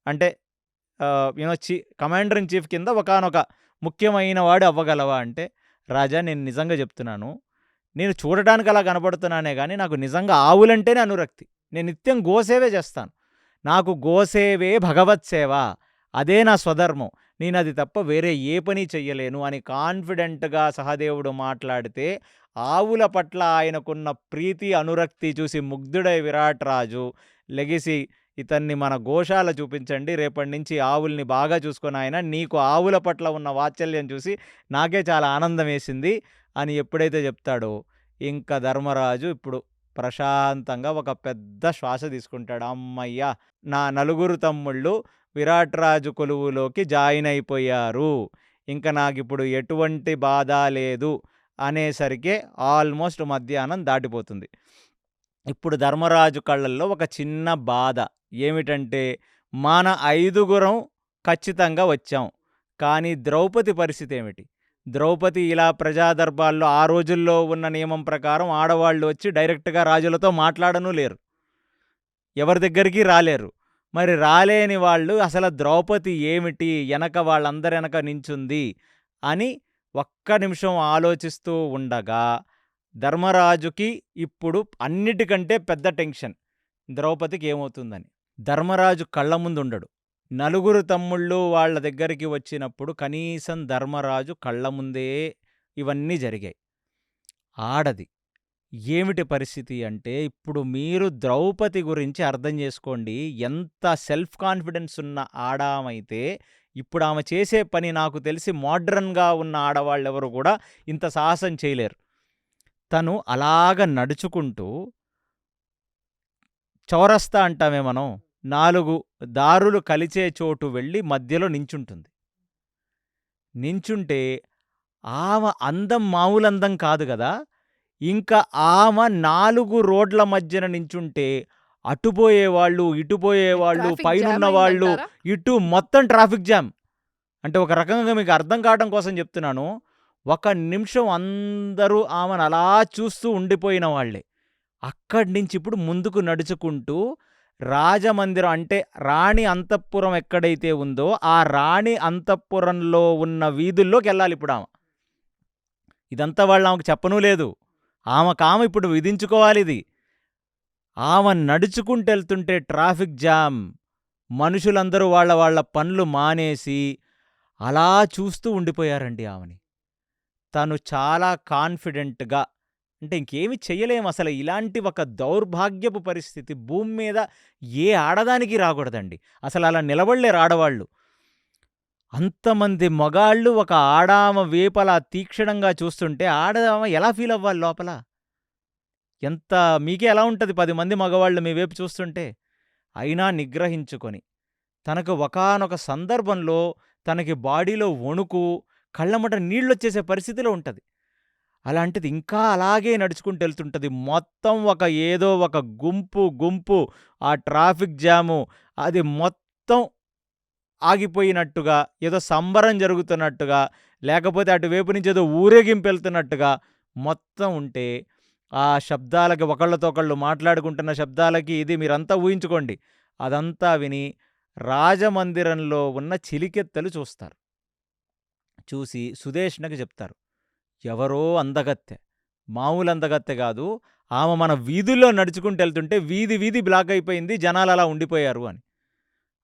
అంటే కమాండర్ ఇన్ చీఫ్ కింద ఒకానొక ముఖ్యమైన వాడు అవ్వగలవా అంటే, రాజా నేను నిజంగా చెప్తున్నాను, నేను చూడటానికి అలా కనపడుతున్నానే కానీ నాకు నిజంగా ఆవులంటేనే అనురక్తి. నేను నిత్యం గోసేవే చేస్తాను. నాకు గోసేవే భగవత్ సేవ, అదే నా స్వధర్మం. నేను అది తప్ప వేరే ఏ పని చెయ్యలేను అని కాన్ఫిడెంట్గా సహదేవుడు మాట్లాడితే, ఆవుల పట్ల ఆయనకున్న ప్రీతి అనురక్తి చూసి ముగ్ధుడై విరాట్ రాజు లెగిసి, ఇతన్ని మన గోశాల చూపించండి, రేపటి నుంచి ఆవుల్ని బాగా చూసుకొని ఆయన, నీకు ఆవుల పట్ల ఉన్న వాత్సల్యం చూసి నాకే చాలా ఆనందం వేసింది అని ఎప్పుడైతే చెప్తాడో, ఇంకా ధర్మరాజు ఇప్పుడు ప్రశాంతంగా ఒక పెద్ద శ్వాస తీసుకుంటాడు. అమ్మయ్యా, నా నలుగురు తమ్ముళ్ళు విరాట్ రాజు కొలువులోకి జాయిన్ అయిపోయారు, ఇంకా నాకిప్పుడు ఎటువంటి బాధ లేదు అనేసరికే ఆల్మోస్ట్ మధ్యాహ్నం దాటిపోతుంది. ఇప్పుడు ధర్మరాజు కళ్ళల్లో ఒక చిన్న బాధ ఏమిటంటే, మన 5గురం ఖచ్చితంగా వచ్చాం, కానీ ద్రౌపది పరిస్థితి ఏమిటి, ద్రౌపది ఇలా ప్రజాదర్బార్లో ఆ రోజుల్లో ఉన్న నియమం ప్రకారం ఆడవాళ్ళు వచ్చి డైరెక్ట్గా రాజులతో మాట్లాడను లేరు, ఎవరి దగ్గరికి రాలేరు. మరి రాలేని వాళ్ళు అసలు ద్రౌపది ఏమిటి, వెనక వాళ్ళందరి వెనక నించుంది అని ఒక్క నిమిషం ఆలోచిస్తూ ఉండగా, ధర్మరాజుకి ఇప్పుడు అన్నిటికంటే పెద్ద టెన్షన్ ద్రౌపదికి ఏమవుతుందని. ధర్మరాజు కళ్ళ ముందు ఉండడు. నలుగురు తమ్ముళ్ళు వాళ్ళ దగ్గరికి వచ్చినప్పుడు కనీసం ధర్మరాజు కళ్ళ ముందే ఇవన్నీ జరిగాయి. ఆడది ఏమిటి పరిస్థితి అంటే, ఇప్పుడు మీరు ద్రౌపది గురించి అర్థం చేసుకోండి, ఎంత సెల్ఫ్ కాన్ఫిడెన్స్ ఉన్న ఆడామైతే ఇప్పుడు ఆమె చేసే పని నాకు తెలిసి మోడ్రన్గా ఉన్న ఆడవాళ్ళెవరు కూడా ఇంత సాహసం చేయలేరు. తను అలాగ నడుచుకుంటూ, చౌరస్తా అంటామే మనం, 4 దారులు కలిసే చోటు వెళ్ళి మధ్యలో నించుంటుంది. నించుంటే ఆమె అందం మామూలు అందం కాదు గదా! ఇంకా ఆమె 4 రోడ్ల మధ్యన నించుంటే అటు పోయేవాళ్ళు, ఇటు పోయేవాళ్ళు,
ట్రాఫిక్ జామ్
పైనున్న వాళ్ళు,
అయిందంటారా?
ఇటు మొత్తం ట్రాఫిక్ జామ్. అంటే ఒక రకంగా మీకు అర్థం కావడం కోసం చెప్తున్నాను. ఒక నిమిషం అందరూ ఆమెను అలా చూస్తూ ఉండిపోయిన వాళ్ళే. అక్కడి నుంచి ఇప్పుడు ముందుకు నడుచుకుంటూ రాజమందిరం అంటే రాణి అంతఃపురం ఎక్కడైతే ఉందో ఆ రాణి అంతఃపురంలో ఉన్న వీధుల్లోకెళ్ళాలి ఇప్పుడు ఆమె. ఇదంతా వాళ్ళు ఆమెకు చెప్పనూ లేదు. ఆమెకామె ఇప్పుడు విధించుకోవాలిది. ఆమె నడుచుకుంటెళ్తుంటే ట్రాఫిక్ జామ్. మనుషులందరూ వాళ్ళ వాళ్ళ పనులు మానేసి అలా చూస్తూ ఉండిపోయారండి ఆమెని. తను చాలా కాన్ఫిడెంట్‌గా అంటే ఇంకేమి చెయ్యలేము అసలు. ఇలాంటి ఒక దౌర్భాగ్యపు పరిస్థితి భూమి మీద ఏ ఆడదానికి రాకూడదండి. అసలలా నిలబడలేరు ఆడవాళ్ళు. అంతమంది మగాళ్ళు ఒక ఆడామ వేపలా తీక్షణంగా చూస్తుంటే ఆడదామ ఎలా ఫీలవ్వాలి లోపల? ఎంత మీకే ఎలా ఉంటది 10 మంది మగవాళ్ళు మీ వైపు చూస్తుంటే? అయినా నిగ్రహించుకొని, తనకు ఒకానొక సందర్భంలో తనకి బాడీలో వణుకు, కళ్ళమ్మట నీళ్ళొచ్చేసే పరిస్థితిలో ఉంటది. అలాంటిది ఇంకా అలాగే నడుచుకుంటెళ్తుంటది. మొత్తం ఏదో ఒక గుంపు ఆ ట్రాఫిక్ జాము అది మొత్తం ఆగిపోయినట్టుగా, ఏదో సంబరం జరుగుతున్నట్టుగా, లేకపోతే అటువైపు నుంచి ఏదో ఊరేగింపెళ్తున్నట్టుగా మొత్తం ఉంటే, ఆ శబ్దాలకి ఒకళ్ళతో ఒకళ్ళు మాట్లాడుకుంటున్న శబ్దాలకి ఇది మీరంతా ఊహించుకోండి. అదంతా విని రాజమందిరంలో ఉన్న చిలికెత్తెలు చూస్తారు. చూసి సుదేష్ణకి చెప్తారు. ఎవరో అందగత్తె. మామూలు అందగత్తె గాదు. ఆమె మన వీధుల్లో నడుచుకుంటెళ్తుంటే వీధి వీధి బ్లాక్ అయిపోయింది. జనాలలా ఉండిపోయారు అని.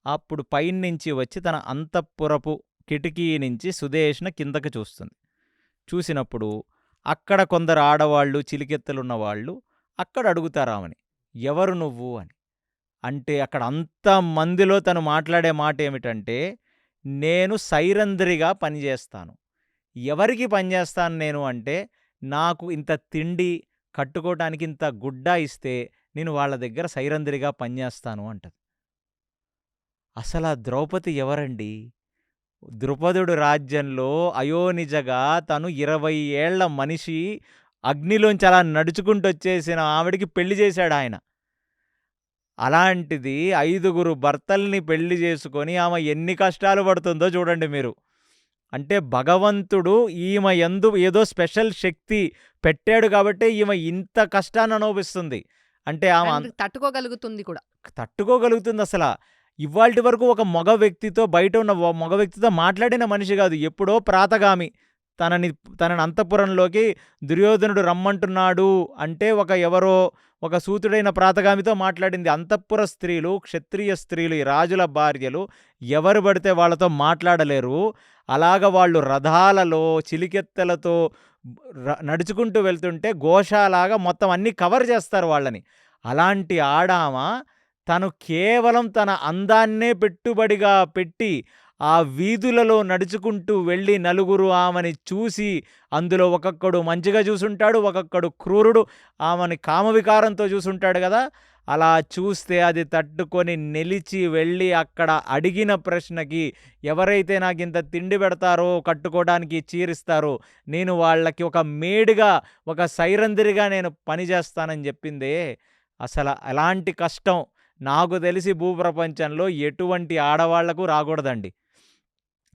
అప్పుడు పైనుంచి వచ్చి తన అంతఃపురపు కిటికీ నుంచి సుదేష్ణ కిందకి చూస్తుంది. చూసినప్పుడు అక్కడ కొందరు ఆడవాళ్ళు, చిలికెత్తెలున్నవాళ్ళు అక్కడ అడుగుతారామెని. ఎవరు నువ్వు అని. అంటే అక్కడ అంతమందిలో తను మాట్లాడే మాటేమిటంటే, నేను సైరంధ్రిగా పనిచేస్తాను. ఎవరికి పనిచేస్తాను నేను అంటే, నాకు ఇంత తిండి, కట్టుకోటానికి ఇంత గుడ్డ ఇస్తే నేను వాళ్ళ దగ్గర సైరంధ్రిగా పనిచేస్తాను అంటది. అసలా ద్రౌపది ఎవరండి? ద్రుపదుడు రాజ్యంలో అయోనిజగా తను 20 ఏళ్ల మనిషి అగ్నిలోంచి అలా నడుచుకుంటొచ్చేసిన ఆవిడకి పెళ్లి చేశాడాయన. అలాంటిది 5గురు భర్తల్ని పెళ్లి చేసుకొని ఆమె ఎన్ని కష్టాలు పడుతుందో చూడండి మీరు. అంటే భగవంతుడు ఈమె యందు ఏదో స్పెషల్ శక్తి పెట్టాడు కాబట్టే ఈమె ఇంత కష్టాన్ని అనుభవిస్తుంది. అంటే ఆమె
అండ్ తట్టుకోగలుగుతుంది కూడా.
తట్టుకోగలుగుతుందసల. ఇవ్వాల్టి వరకు ఒక మగ వ్యక్తితో బయట ఉన్న మగ వ్యక్తితో మాట్లాడిన మనిషి గాదు. ఎప్పుడో ప్రాతగామి. తనని అంతఃపురంలోకి దుర్యోధనుడు రమ్మంటున్నాడు అంటే ఎవరో ఒక సూతుడైన ప్రాతగామితో మాట్లాడింది. అంతఃపుర స్త్రీలు, క్షత్రియ స్త్రీలు, ఈ రాజుల భార్యలు ఎవరు పడితే వాళ్ళతో మాట్లాడలేరు. అలాగ వాళ్ళు రథాలలో, చిలికెత్తెలతో నడుచుకుంటూ వెళ్తుంటే ఘోషలాగా మొత్తం అన్నీ కవర్ చేస్తారు వాళ్ళని. అలాంటి ఆడామ తను కేవలం తన అందాన్నే పెట్టుబడిగా పెట్టి ఆ వీధులలో నడుచుకుంటూ వెళ్ళి నలుగురు ఆమెని చూసి అందులో ఒక్కొక్కడు మంచిగా చూసుంటాడు, ఒక్కొక్కడు క్రూరుడు ఆమెని కామవికారంతో చూసుంటాడు కదా. అలా చూస్తే అది తట్టుకొని నిలిచి వెళ్ళి అక్కడ అడిగిన ప్రశ్నకి ఎవరైతే నాకింత తిండి పెడతారో, కట్టుకోవడానికి చీరిస్తారో నేను వాళ్ళకి ఒక మేడిగా, ఒక సైరంధ్రిగా నేను పని చేస్తానని చెప్పిందే. అసలు అలాంటి కష్టం నాకు తెలిసి భూప్రపంచంలో ఎటువంటి ఆడవాళ్లకు రాకూడదండి.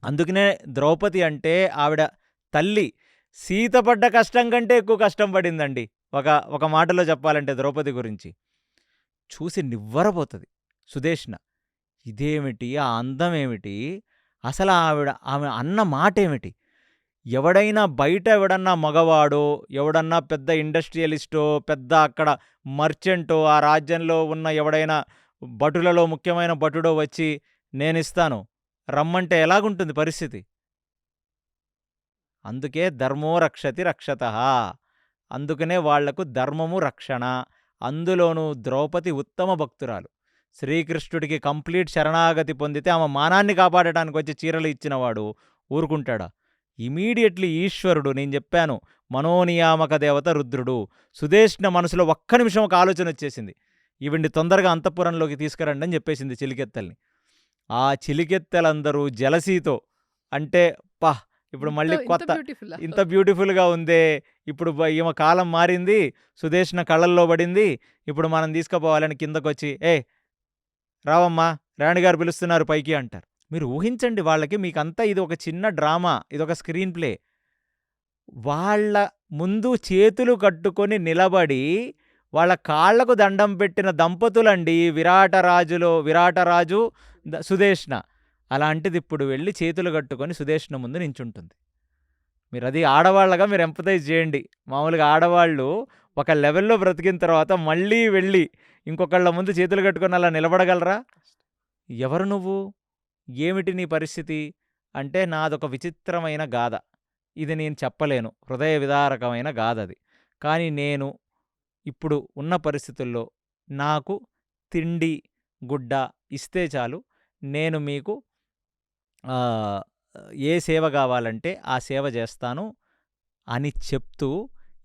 అందుకనే ద్రౌపది అంటే ఆవిడ తల్లి సీత పడ్డ కష్టం కంటే ఎక్కువ కష్టం పడిందండి. ఒక మాటలో చెప్పాలంటే ద్రౌపది గురించి. చూసి నివ్వరపోతుంది సుదేష్ణ. ఇదేమిటి, ఆ అందం ఏమిటి, అసలు ఆమె అన్న మాట ఏమిటి? ఎవడన్నా మగవాడో, ఎవడన్నా పెద్ద ఇండస్ట్రియలిస్టో, పెద్ద అక్కడ మర్చెంటో, ఆ రాజ్యంలో ఉన్న ఎవడైనా భటులలో ముఖ్యమైన భటుడో వచ్చి నేనిస్తాను రమ్మంటే ఎలాగుంటుంది పరిస్థితి? అందుకే ధర్మో రక్షతి రక్షతః. అందుకనే వాళ్లకు ధర్మము రక్షణ. అందులోనూ ద్రౌపది ఉత్తమ భక్తురాలు. శ్రీకృష్ణుడికి కంప్లీట్ శరణాగతి పొందితే ఆమె మానాన్ని కాపాడటానికి వచ్చి చీరలు ఇచ్చినవాడు ఊరుకుంటాడా? ఇమీడియట్లీ ఈశ్వరుడు, నేను చెప్పాను మనోనియామక దేవత రుద్రుడు. సుదేష్ణ మనసులో ఒక్క నిమిషం ఒక ఆలోచన వచ్చేసింది. ఈవిడ్ని తొందరగా అంతఃపురంలోకి తీసుకురండి అని చెప్పేసింది చిలికెత్తెల్ని. ఆ చిలికెత్తెలందరూ జెలసీతో అంటే పా ఇప్పుడు మళ్ళీ
ఇంత
కొత్త
బ్యూటిఫుల్లా?
ఇంత బ్యూటిఫుల్‌గా ఉందే, ఇప్పుడు ఈమె కాలం మారింది, సుదేష్ణ కళ్ళల్లో పడింది, ఇప్పుడు మనం తీసుకుపోవాలని కిందకొచ్చి, "ఏయ్! రావమ్మా, రాణి గారు పిలుస్తున్నారు పైకి" అంటారు. మీరు ఊహించండి వాళ్ళకి, మీకంతా ఇది ఒక చిన్న డ్రామా, ఇదొక స్క్రీన్ ప్లే. వాళ్ళ ముందు చేతులు కట్టుకొని నిలబడి, వాళ్ళ కాళ్ళకు దండం పెట్టిన దంపతులండి విరాటరాజు, సుదేష్ణ. అలాంటిది ఇప్పుడు వెళ్లి చేతులు కట్టుకొని సుదేష్ణ ముందు నించుంటుంది. మీరది ఆడవాళ్ళగా మీరు ఎంపథైజ్ చేయండి. మామూలుగా ఆడవాళ్ళు ఒక లెవెల్‌లో బ్రతికిన తర్వాత మళ్ళీ వెళ్ళి ఇంకొకళ్ళ ముందు చేతులు కట్టుకొని అలా నిలబడగలరా? ఎవరు నువ్వు? ఏమిటి నీ పరిస్థితి? అంటే నాదొక విచిత్రమైన గాథ. ఇది నేను చెప్పలేను. హృదయ విదారకమైన గాథది. కానీ నేను ఇప్పుడు ఉన్న పరిస్థితుల్లో నాకు తిండి, గుడ్డ ఇస్తే చాలు. నేను మీకు ఆహ్, ఏ సేవ గావాలంటే ఆ సేవ జేస్తాను అని చెప్తూ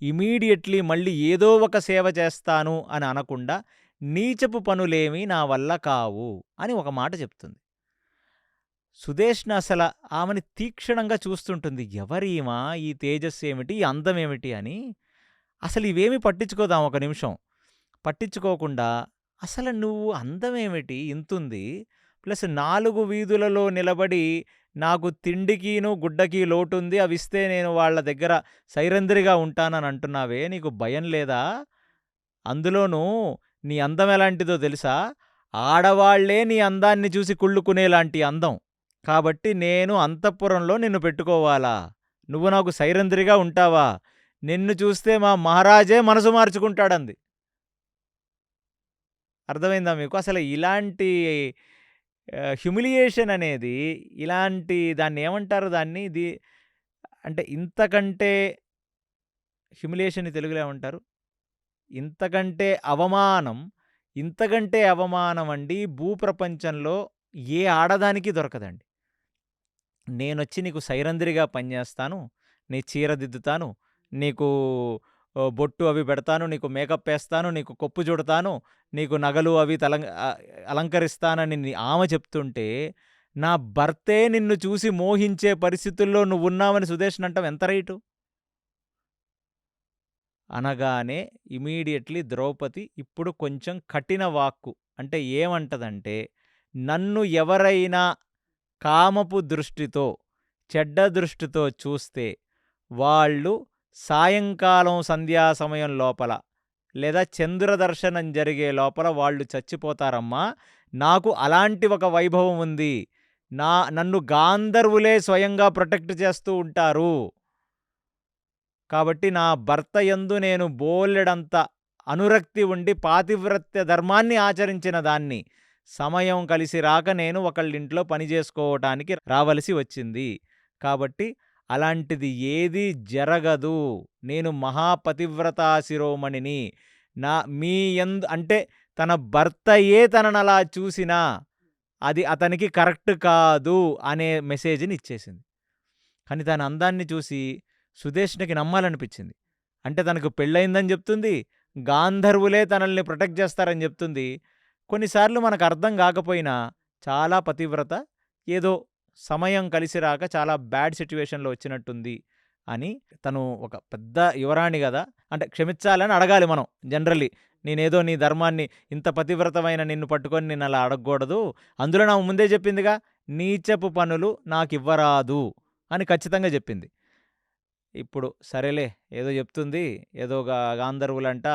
ఇమ్మీడియేట్‌లీ మళ్ళీ ఏదో ఒక సేవ చేస్తాను అని అనకుండా, నీచపు పనులేమీ నా వల్ల కావు అని ఒక మాట చెప్తుంది. సుదేష్ణ ఆమెని తీక్షణంగా చూస్తుంటుంది. ఎవరీమా? ఈ తేజస్సేమిటి? ఈ అందమేమిటి అని. ఇవేమీ పట్టించుకోదామె ఒక నిమిషం. పట్టించుకోకుండా అసలు నువ్వు అందమేమిటి ఇంతుంది? ప్లస్ 4 వీధులలో నిలబడి నాకు తిండికీను, గుడ్డకి లోటుంది. అవిస్తే నేను వాళ్ళ దగ్గర సైరంధ్రిగా ఉంటానని అంటున్నావే, నీకు భయం లేదా? అందులోనూ నీ అందం ఎలాంటిదో తెలుసా? ఆడవాళ్లే నీ అందాన్ని చూసి కుళ్ళుకునేలాంటి అందం. కాబట్టి నేను అంతఃపురంలో నిన్ను పెట్టుకోవాలా? నువ్వు నాకు సైరంధ్రిగా ఉంటావా? నిన్ను చూస్తే మా మహారాజే మనసు మార్చుకుంటాడంది. అర్థమైందా మీకు? అసలు ఇలాంటి హ్యూమిలియేషన్ అనేది, ఇలాంటి దాన్నేమంటారు దాన్ని? అంటే ఇంతకంటే హ్యూమిలియేషన్‌ని తెలుగులో ఏమంటారు? ఇంతకంటే అవమానం, ఇంతకంటే అవమానమండి భూప్రపంచంలో ఏ ఆడదానికి దొరకదండి. నేనొచ్చి నీకు సైరంధ్రిగా పనిచేస్తాను, నీ చీర దిద్దుతాను, నీకు బొట్టు అవి పెడతాను, నీకు మేకప్ ఏస్తాను, నీకు కొప్పు చుడతాను, నీకు నగలు అవి అలంకరిస్తానని ఆమె చెప్తుంటే, నా భర్తే నిన్ను చూసి మోహించే పరిస్థితుల్లో నువ్వున్నావని సుదేష్ణ అంటాం ఎంత రైటు? అనగానే ఇమీడియట్‌లీ ద్రౌపది ఇప్పుడు కొంచెం కఠిన వాక్కు అంటే ఏమంటదంటే, నన్ను ఎవరైనా కామపు దృష్టితో, చెడ్డ దృష్టితో చూస్తే వాళ్ళు సాయంకాలం సంధ్యా సమయం లోపల లేదా చంద్రదర్శనం జరిగే లోపల వాళ్ళు చచ్చిపోతారమ్మా. నాకు అలాంటి ఒక వైభవం ఉంది. నన్ను గాంధర్వులే స్వయంగా ప్రొటెక్ట్ చేస్తూ ఉంటారు. కాబట్టి నా భర్త యందు నేను బోలెడంత అనురక్తి ఉండి పాతివ్రత్య ధర్మాన్ని ఆచరించిన దాన్ని. సమయం కలిసి రాక నేను ఒకళ్ళింట్లో పని చేసుకోవటానికి రావలసి వచ్చింది. కాబట్టి అలాంటిది ఏదీ జరగదు. నేను మహాపతివ్రతా శిరోమణిని. మీ అంటే తన భర్తయే తననలా చూసినా అది అతనికి కరెక్ట్ కాదు అనే మెసేజ్‌ని ఇచ్చేసింది. కానీ తన అందాన్ని చూసి సుదేష్ణకి నమ్మాలనిపించింది. అంటే తనకు పెళ్ళయిందని చెప్తుంది. గాంధర్వులే తనల్ని ప్రొటెక్ట్ చేస్తారని చెప్తుంది. కొన్నిసార్లు మనకు అర్థం కాకపోయినా చాలా పతివ్రత ఏదో సమయం కలిసి రాక చాలా బ్యాడ్ సిట్యుయేషన్‌లో వచ్చినట్టుంది అని. తను ఒక పెద్ద యువరాణి గదా! అంటే క్షమించాలని అడగాలి మనం జనరల్లీ. నేనేదో నీ ధర్మాన్ని ఇంత పతివ్రతమైన నిన్ను పట్టుకొని నిన్నలా అడగకూడదు. అందులో ఆమె ముందే చెప్పిందిగా, నీచపు పనులు నాకివ్వరాదు అని ఖచ్చితంగా చెప్పింది. ఇప్పుడు సరేలే ఏదో చెప్తుంది. ఏదో గాంధర్వులంట,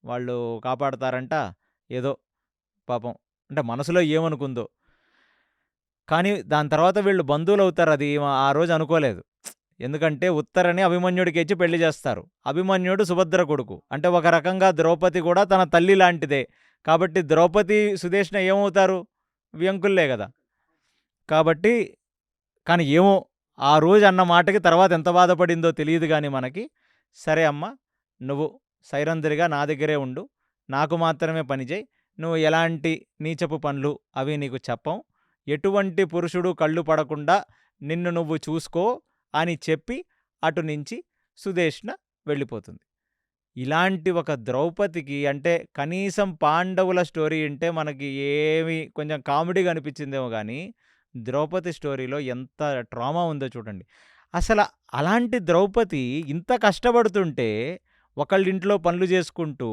వాళ్ళు కాపాడతారంట, ఏదో పాపం అంటే మనసులో ఏమనుకుందో. కానీ దాని తర్వాత వీళ్ళు బంధువులవుతారు. అది ఆ రోజు అనుకోలేదు. ఎందుకంటే ఉత్తరని అభిమన్యుడికిచ్చి పెళ్లి చేస్తారు. అభిమన్యుడు సుభద్ర కొడుకు. అంటే ఒక రకంగా ద్రౌపది కూడా తన తల్లి లాంటిదే. కాబట్టి ద్రౌపది, సుదేష్ణ ఏమవుతారు? వ్యంకుల్లే గదా! కాబట్టి కానీ ఏమో ఆ రోజు అన్న మాటకి తర్వాత ఎంత బాధపడిందో తెలీదు గానీ మనకి. సరే అమ్మ, నువ్వు సైరంధ్రిగా నా దగ్గరే ఉండు. నాకు మాత్రమే పని చెయి. నువ్వు ఎలాంటి నీచపు పనులు అవి నీకు చెప్పం. ఎటువంటి పురుషుడు కళ్ళు పడకుండా నిన్ను నువ్వు చూసుకో అని చెప్పి అటు నుంచి సుదేష్ణ వెళ్ళిపోతుంది. ఇలాంటి ఒక ద్రౌపదికి అంటే కనీసం పాండవుల స్టోరీ వింటే మనకి ఏమి కొంచెం కామెడీగా అనిపించిందేమో గానీ, ద్రౌపది స్టోరీలో ఎంత ట్రామా ఉందో చూడండి. అసల అలాంటి ద్రౌపది ఇంత కష్టపడుతుంటే, ఒకళ్ళింట్లో పనులు చేసుకుంటూ,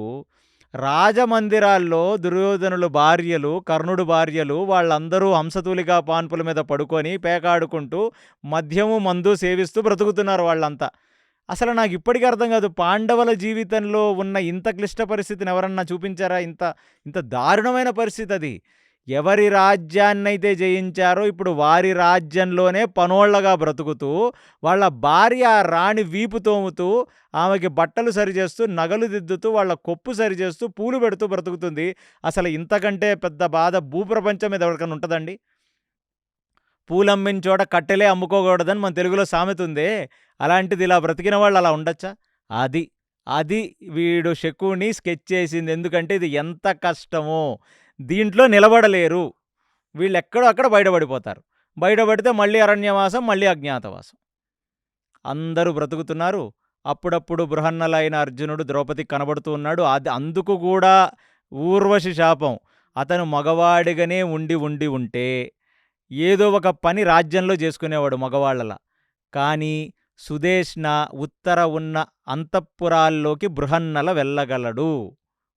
రాజమందిరాల్లో దుర్యోధనుల భార్యలు, కర్ణుడు భార్యలు వాళ్ళందరూ హంసతూలికా పాన్పుల మీద పడుకొని, పేకాడుకుంటూ, మద్యము, మందు సేవిస్తూ బ్రతుకుతున్నారు వాళ్ళంతా. అసలు నాకిప్పటికి అర్థం కాదు. పాండవుల జీవితంలో ఉన్న ఇంత క్లిష్ట పరిస్థితిని ఎవరన్నా చూపించారా? ఇంత ఇంత దారుణమైన పరిస్థితది. ఎవరి రాజ్యాన్నైతే జయించారో ఇప్పుడు వారి రాజ్యంలోనే పనోళ్ళగా బ్రతుకుతూ, వాళ్ళ భార్య రాణి వీపు తోముతూ, ఆమెకి బట్టలు సరిచేస్తూ, నగలు దిద్దుతూ, వాళ్ళ కొప్పు సరిచేస్తూ, పూలు పెడుతూ బ్రతుకుతుంది. అసలు ఇంతకంటే పెద్ద బాధ భూప్రపంచం మీద ఎవరికన్నా ఉంటదండి? పూలమ్మిన చోట కట్టెలే అమ్ముకోకూడదని మన తెలుగులో సామెతుందే. అలాంటిది ఇలా బ్రతికిన వాళ్ళు అలా ఉండొచ్చా? అది. అది వీడు శకుని స్కెచ్ చేసింది. ఎందుకంటే ఇది ఎంత కష్టమో. దీంట్లో నిలబడలేరు. వీళ్ళెక్కడో అక్కడ బయటపడిపోతారు. బయటపడితే మళ్ళీ అరణ్యవాసం, మళ్ళీ అజ్ఞాతవాసం. అందరూ బ్రతుకుతున్నారు. అప్పుడప్పుడు బృహన్నలైన అర్జునుడు ద్రౌపదికి కనబడుతూ ఉన్నాడు. అందుకు కూడా ఊర్వశి శాపం. అతను మగవాడిగానే ఉండి ఉంటే ఏదో ఒక పని రాజ్యంలో చేసుకునేవాడు మగవాళ్ళలా. కానీ సుదేష్ణ ఉత్తర ఉన్న అంతఃపురాల్లోకి బృహన్నల వెళ్ళగలడు.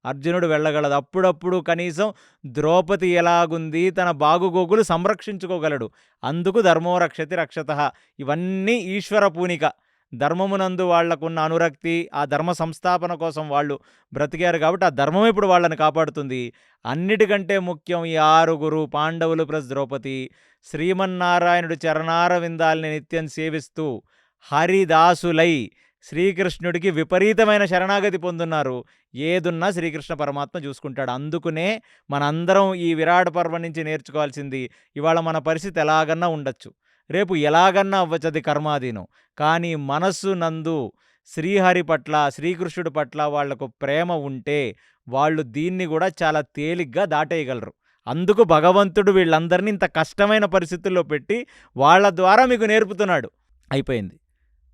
అర్జునుడు వెళ్ళగలడు. అప్పుడప్పుడు కనీసం ద్రౌపది ఎలాగుంది తన బాగుగోగులు సంరక్షించుకోగలడు. అందుకు ధర్మో రక్షతి రక్షతః. ఇవన్నీ ఈశ్వర పూనిక. ధర్మమునందు వాళ్లకున్న అనురక్తి, ఆ ధర్మ సంస్థాపన కోసం వాళ్ళు బ్రతికారు కాబట్టి ఆ ధర్మం ఇప్పుడు వాళ్ళని కాపాడుతుంది. అన్నిటికంటే ముఖ్యం ఈ 6 పాండవులు ప్లస్ ద్రౌపది శ్రీమన్నారాయణుడు చరణారవిందాల్ని నిత్యం సేవిస్తూ హరిదాసులై శ్రీకృష్ణుడికి విపరీతమైన శరణాగతి పొందున్నారు. ఏదున్నా శ్రీకృష్ణ పరమాత్మ చూసుకుంటాడు. అందుకునే మనందరం ఈ విరాట పర్వం నుంచి నేర్చుకోవాల్సింది, ఇవాళ మన పరిస్థితి ఎలాగన్నా ఉండొచ్చు, రేపు ఎలాగన్నా అవ్వచ్చది కర్మాధీనం. కానీ మనస్సు నందు శ్రీహరి పట్ల, శ్రీకృష్ణుడి పట్ల వాళ్లకు ప్రేమ ఉంటే వాళ్ళు దీన్ని కూడా చాలా తేలిగ్గా దాటేయగలరు. అందుకు భగవంతుడు వీళ్ళందరినీ ఇంత కష్టమైన పరిస్థితుల్లో పెట్టి వాళ్ళ ద్వారా మీకు నేర్పుతున్నాడు. అయిపోయింది.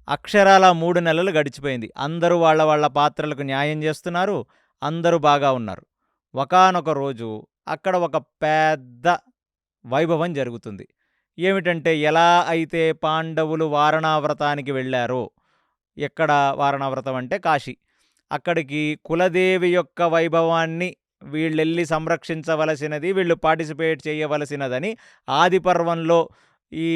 అక్షరాల 3 నెలలు గడిచిపోయింది. అందరూ వాళ్ళ వాళ్ళ పాత్రలకు న్యాయం చేస్తున్నారు. అందరూ బాగా ఉన్నారు. ఒకానొక రోజు అక్కడ ఒక పెద్ద వైభవం జరుగుతుంది. ఏమిటంటే, ఎలా అయితే పాండవులు వారణావ్రతానికి వెళ్ళారో, ఎక్కడ వారణావ్రతం అంటే కాశీ, అక్కడికి కులదేవి యొక్క వైభవాన్ని వీళ్ళెళ్ళి సంరక్షించవలసినది, వీళ్ళు పార్టిసిపేట్ చేయవలసినదని ఆది పర్వంలో ఈ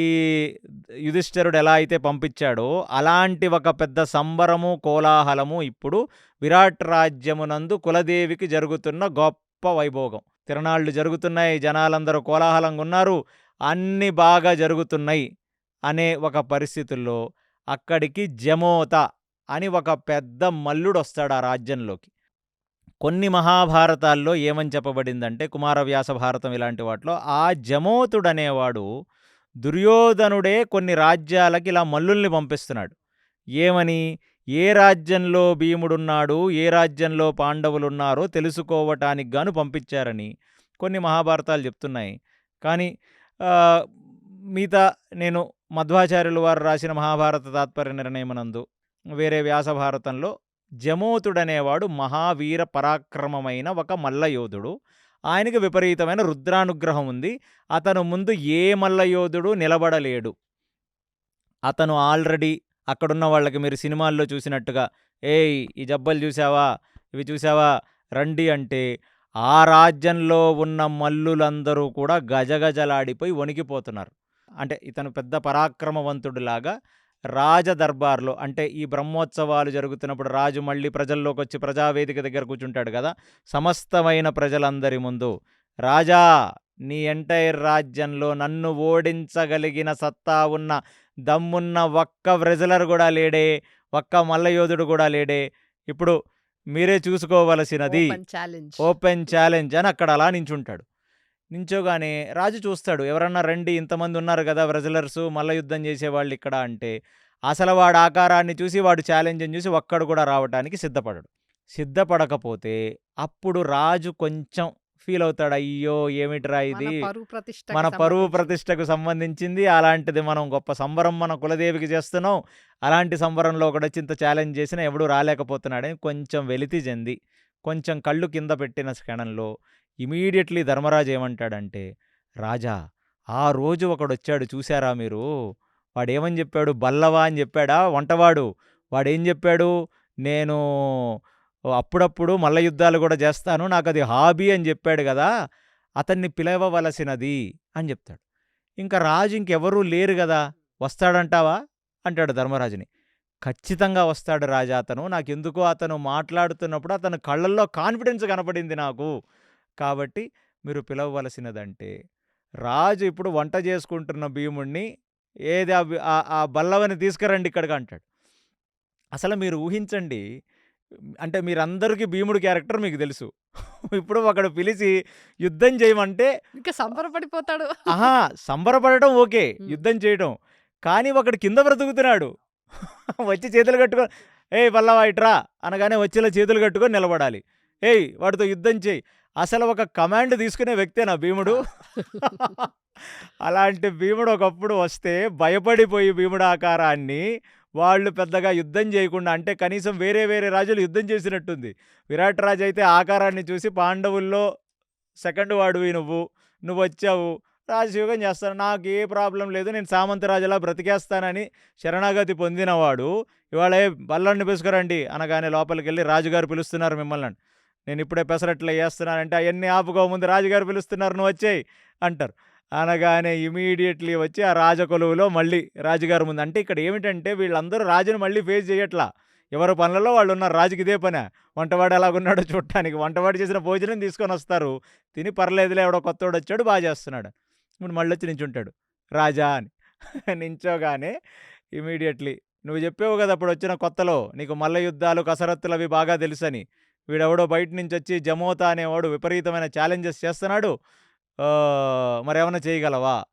యుధిష్ఠిరుడు ఎలా అయితే పంపించాడో అలాంటి ఒక పెద్ద సంబరము, కోలాహలము ఇప్పుడు విరాట్ రాజ్యమునందు కులదేవికి జరుగుతున్న గొప్ప వైభోగం. తిరణాళ్ళు జరుగుతున్నాయి, జనాలందరూ కోలాహలంగా ఉన్నారు, అన్నీ బాగా జరుగుతున్నాయి అనే ఒక పరిస్థితుల్లో అక్కడికి జమోత అని ఒక పెద్ద మల్లుడు వస్తాడు ఆ రాజ్యంలోకి. కొన్ని మహాభారతాల్లో ఏమని చెప్పబడిందంటే, కుమారవ్యాస భారతం ఇలాంటి వాటిలో, ఆ జమోతుడనేవాడు దుర్యోధనుడే కొన్ని రాజ్యాలకి ఇలా మల్లుల్ని పంపిస్తున్నాడు. ఏమని? ఏ రాజ్యంలో భీముడున్నాడు, ఏ రాజ్యంలో పాండవులున్నారో తెలుసుకోవటానికి గాను పంపించారని కొన్ని మహాభారతాలు చెప్తున్నాయి. కానీ మిగతా నేను మధ్వాచార్యులు వారు రాసిన మహాభారత తాత్పర్య నిర్ణయమనందు వేరే వ్యాస భారతంలో జమోతుడనేవాడు మహావీర పరాక్రమమైన ఒక మల్లయోధుడు. ఆయనకి విపరీతమైన రుద్రానుగ్రహం ఉంది. అతను ముందు ఏ మల్లయోధుడు నిలబడలేడు. అతను ఆల్రెడీ అక్కడున్న వాళ్ళకి మీరు సినిమాల్లో చూసినట్టుగా, ఏయ్ ఈ జబ్బలు చూసావా, ఇవి చూసావా, రండి అంటే ఆ రాజ్యంలో ఉన్న మల్లులందరూ కూడా గజగజలాడిపోయి వణికిపోతున్నారు. అంటే ఇతను పెద్ద పరాక్రమవంతుడిలాగా రాజదర్బార్లో, అంటే ఈ బ్రహ్మోత్సవాలు జరుగుతున్నప్పుడు రాజు మళ్ళీ ప్రజల్లోకి వచ్చి ప్రజావేదిక దగ్గర కూర్చుంటాడు కదా, సమస్తమైన ప్రజలందరి ముందు, రాజా, నీ ఎంటైర్ రాజ్యంలో నన్ను ఓడించగలిగిన సత్తా ఉన్న దమ్మున్న ఒక్క వ్రెజలర్ కూడా లేడే, ఒక్క మల్లయోధుడు కూడా లేడే, ఇప్పుడు మీరే చూసుకోవలసినది ఓపెన్ ఛాలెంజ్ అని అక్కడ అలా నించుంటాడు. నించోగానే రాజు చూస్తాడు, ఎవరన్నా రండి, ఇంతమంది ఉన్నారు కదా వ్రెజలర్సు, మల్ల యుద్ధం చేసేవాళ్ళు ఇక్కడ అంటే, అసలు వాడు ఆకారాన్ని చూసి, వాడు ఛాలెంజ్ని చూసి ఒక్కడు కూడా రావటానికి సిద్ధపడడు. సిద్ధపడకపోతే అప్పుడు రాజు కొంచెం ఫీల్ అవుతాడు. అయ్యో! ఏమిట్రా
మన
ఇది?
పరువు ప్రతిష్టకి
మన పరువు
సంబంధించింది.
ప్రతిష్టకు సంబంధించింది. అలాంటిది మనం గొప్ప సంబరం మన కులదేవికి చేస్తున్నాం. అలాంటి సంబరంలో ఒకడొచ్చి ఇంత ఛాలెంజ్ చేసినా ఎవడు రాలేకపోతున్నాడని కొంచెం వెలితి చెంది, కొంచెం కళ్ళు కింద పెట్టిన క్షణంలో ఇమ్మీడియేట్‌లీ ధర్మరాజు ఏమంటాడంటే, "రాజా! ఆ రోజు ఒకడొచ్చాడు చూసారా మీరు? వాడేమని చెప్పాడు? బల్లవ అని చెప్పాడా వంటవాడు? వాడేం చెప్పాడు? నేను అప్పుడప్పుడు మల్ల యుద్ధాలు గూడా చేస్తాను. నాకది హాబీ అని చెప్పాడు గదా! అతన్ని పిలవవలసినది" అని చెప్తాడు. ఇంక రాజు ఇంకెవరూ లేరు గదా! వస్తాడంటావా? అంటాడు ధర్మరాజుని. ఖచ్చితంగా వస్తాడు రాజా అతను. నాకెందుకో అతను మాట్లాడుతున్నప్పుడు అతని కళ్ళల్లో కాన్ఫిడెన్స్ కనపడింది నాకు. కాబట్టి మీరు పిలవవలసినదంటే, రాజు ఇప్పుడు వంట చేసుకుంటున్న భీముడిని ఏది ఆ బల్లవని తీసుకురండి ఇక్కడికి అంటాడు. అసలు మీరు ఊహించండి. అంటే మీరందరికీ భీముడు క్యారెక్టర్ మీకు తెలుసు. ఇప్పుడు ఒకడు పిలిచి యుద్ధం చేయమంటే
ఇంకా సంబరపడిపోతాడు.
అహా! సంబరపడటం ఓకే.
హ్మ్.
యుద్ధం చేయటం. కానీ ఒకడు కింద బ్రతుకుతున్నాడు. వచ్చి చేతులు కట్టుకొని, "ఏయ్ పల్లవా ఇట్రా" అనగానే వచ్చి ఇలా చేతులు కట్టుకొని నిలబడాలి. "ఏయ్ వాడితో యుద్ధం చెయ్యి." అసలు ఒక కమాండ్ తీసుకునే వ్యక్తేనా భీముడు? అలాంటి భీముడు ఒకప్పుడు వస్తే భయపడిపోయి భీముడి ఆకారాన్ని వాళ్ళు పెద్దగా యుద్ధం చేయకుండా, అంటే కనీసం వేరే వేరే రాజులు యుద్ధం చేసినట్టుంది. విరాట్ రాజు అయితే ఆకారాన్ని చూసి పాండవుల్లో సెకండ్ వాడివి నువ్వు. నువ్వొచ్చావు. రాజయోగం చేస్తాను. నాకు ఏ ప్రాబ్లమ్ లేదు. నేను సామంతరాజులా బ్రతికేస్తానని శరణాగతి పొందినవాడు ఇవాళ బల్లాడిని పిలుసుకురండి అనగానే లోపలికెళ్ళి రాజుగారు పిలుస్తున్నారు మిమ్మల్ని అని. నేను ఇప్పుడే పెసరట్లు వేస్తున్నానంటే అవన్నీ ఆపుకో ముందు రాజుగారు పిలుస్తున్నారు నువ్వు వచ్చేయి అంటారు. అనగానే ఇమీడియట్లీ వచ్చి ఆ రాజకొలువులో మళ్ళీ రాజుగారు ముందు. అంటే ఇక్కడ ఏమిటంటే వీళ్ళందరూ రాజుని మళ్ళీ ఫేస్ చేయట్లా. ఎవరి పనులలో వాళ్ళు ఉన్నారు. రాజుకి ఇదే పనే. వంటవాడు ఎలాగున్నాడో చూడటానికి. వంటవాడు చేసిన భోజనం తీసుకొని వస్తారు. తిని పర్లేదులే ఎవడో కొత్తోడు వచ్చాడు బాగా చేస్తున్నాడు. ఇప్పుడు మళ్ళొచ్చి నించుంటాడు రాజా అని. నించోగానే ఇమీడియట్లీ నువ్వు చెప్పావు కదా అప్పుడు వచ్చిన కొత్తలో నీకు మల్ల యుద్ధాలు కసరత్తులు అవి బాగా తెలుసని. వీడెవడో బయట నుంచి వచ్చి జమోతా అనేవాడు విపరీతమైన ఛాలెంజెస్ చేస్తున్నాడు. మరేమన్నా చేయగలవా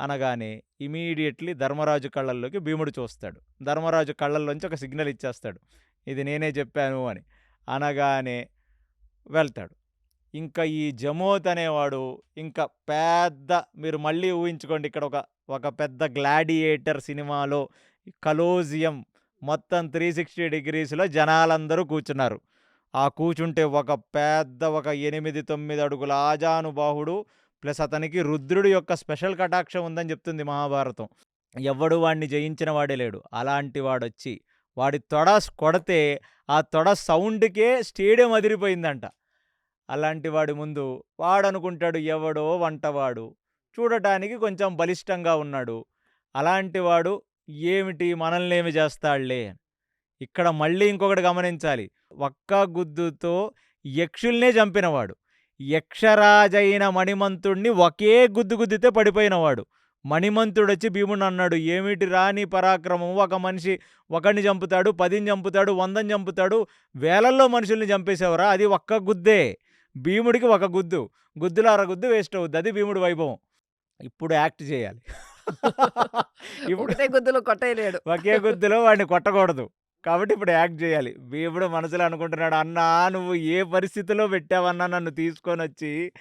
అనగానే ఇమీడియట్లీ ధర్మరాజు కళ్ళల్లోకి భీముడు చూస్తాడు. ధర్మరాజు కళ్ళల్లోంచి ఒక సిగ్నల్ ఇచ్చేస్తాడు. ఇది నేనే చెప్పాను అని. అనగానే వెళ్తాడు. ఇంకా ఈ జమోత్ అనేవాడు ఇంకా పెద్ద, మీరు మళ్ళీ ఊహించుకోండి ఇక్కడ ఒక ఒక పెద్ద గ్లాడియేటర్ సినిమాలో కలోజియం మొత్తం 360 డిగ్రీస్‌లో జనాలందరూ కూర్చున్నారు. ఆ కూర్చుంటే ఒక పెద్ద ఒక 8, 9 అడుగుల ఆజానుబాహుడు ప్లస్ అతనికి రుద్రుడి యొక్క స్పెషల్ కటాక్షం ఉందని చెప్తుంది మహాభారతం. ఎవ్వడు వాడిని జయించిన వాడే లేడు. అలాంటి వాడొచ్చి వాడి తొడ కొడితే ఆ తొడ సౌండ్‌కే స్టేడియం అదిరిపోయిందంట. అలాంటి వాడి ముందు వాడనుకుంటాడు ఎవడో వంటవాడు. చూడటానికి కొంచెం బలిష్టంగా ఉన్నాడు. అలాంటి వాడు ఏమిటి మనల్నేమి చేస్తాడులే. ఇక్కడ మళ్ళీ ఇంకొకటి గమనించాలి. ఒక్క గుద్దుతో యక్షుల్నే చంపినవాడు. యక్షరాజైన మణిమంతుడిని ఒకే గుద్దు గుద్దితే పడిపోయినవాడు. మణిమంతుడొచ్చి భీముడిని అన్నాడు, "ఏమిటిరా నీ పరాక్రమం? ఒక మనిషి ఒకడిని చంపుతాడు, 10ని చంపుతాడు, 100ని చంపుతాడు, వేలల్లో మనుషుల్ని చంపేసావురా, అది ఒక్క గుద్దే. భీముడికి ఒక గుద్దు. గుద్దులో అరగుద్దు వేస్ట్ అవుద్ది. అది భీముడి వైభవం." ఇప్పుడు యాక్ట్ చేయాలి. ఇప్పుడు
ఒకటే గుద్దులో కొట్టేయలేడు.
ఒకే గుద్దులో వాడిని కొట్టకూడదు. కాబట్టి ఇప్పుడు యాక్ట్ చేయాలి. భీముడు మనసులో అనుకుంటున్నాడు, "అన్నా నువ్వు ఏ పరిస్థితిలో పెట్టావన్నా నన్ను తీసుకొనొచ్చి."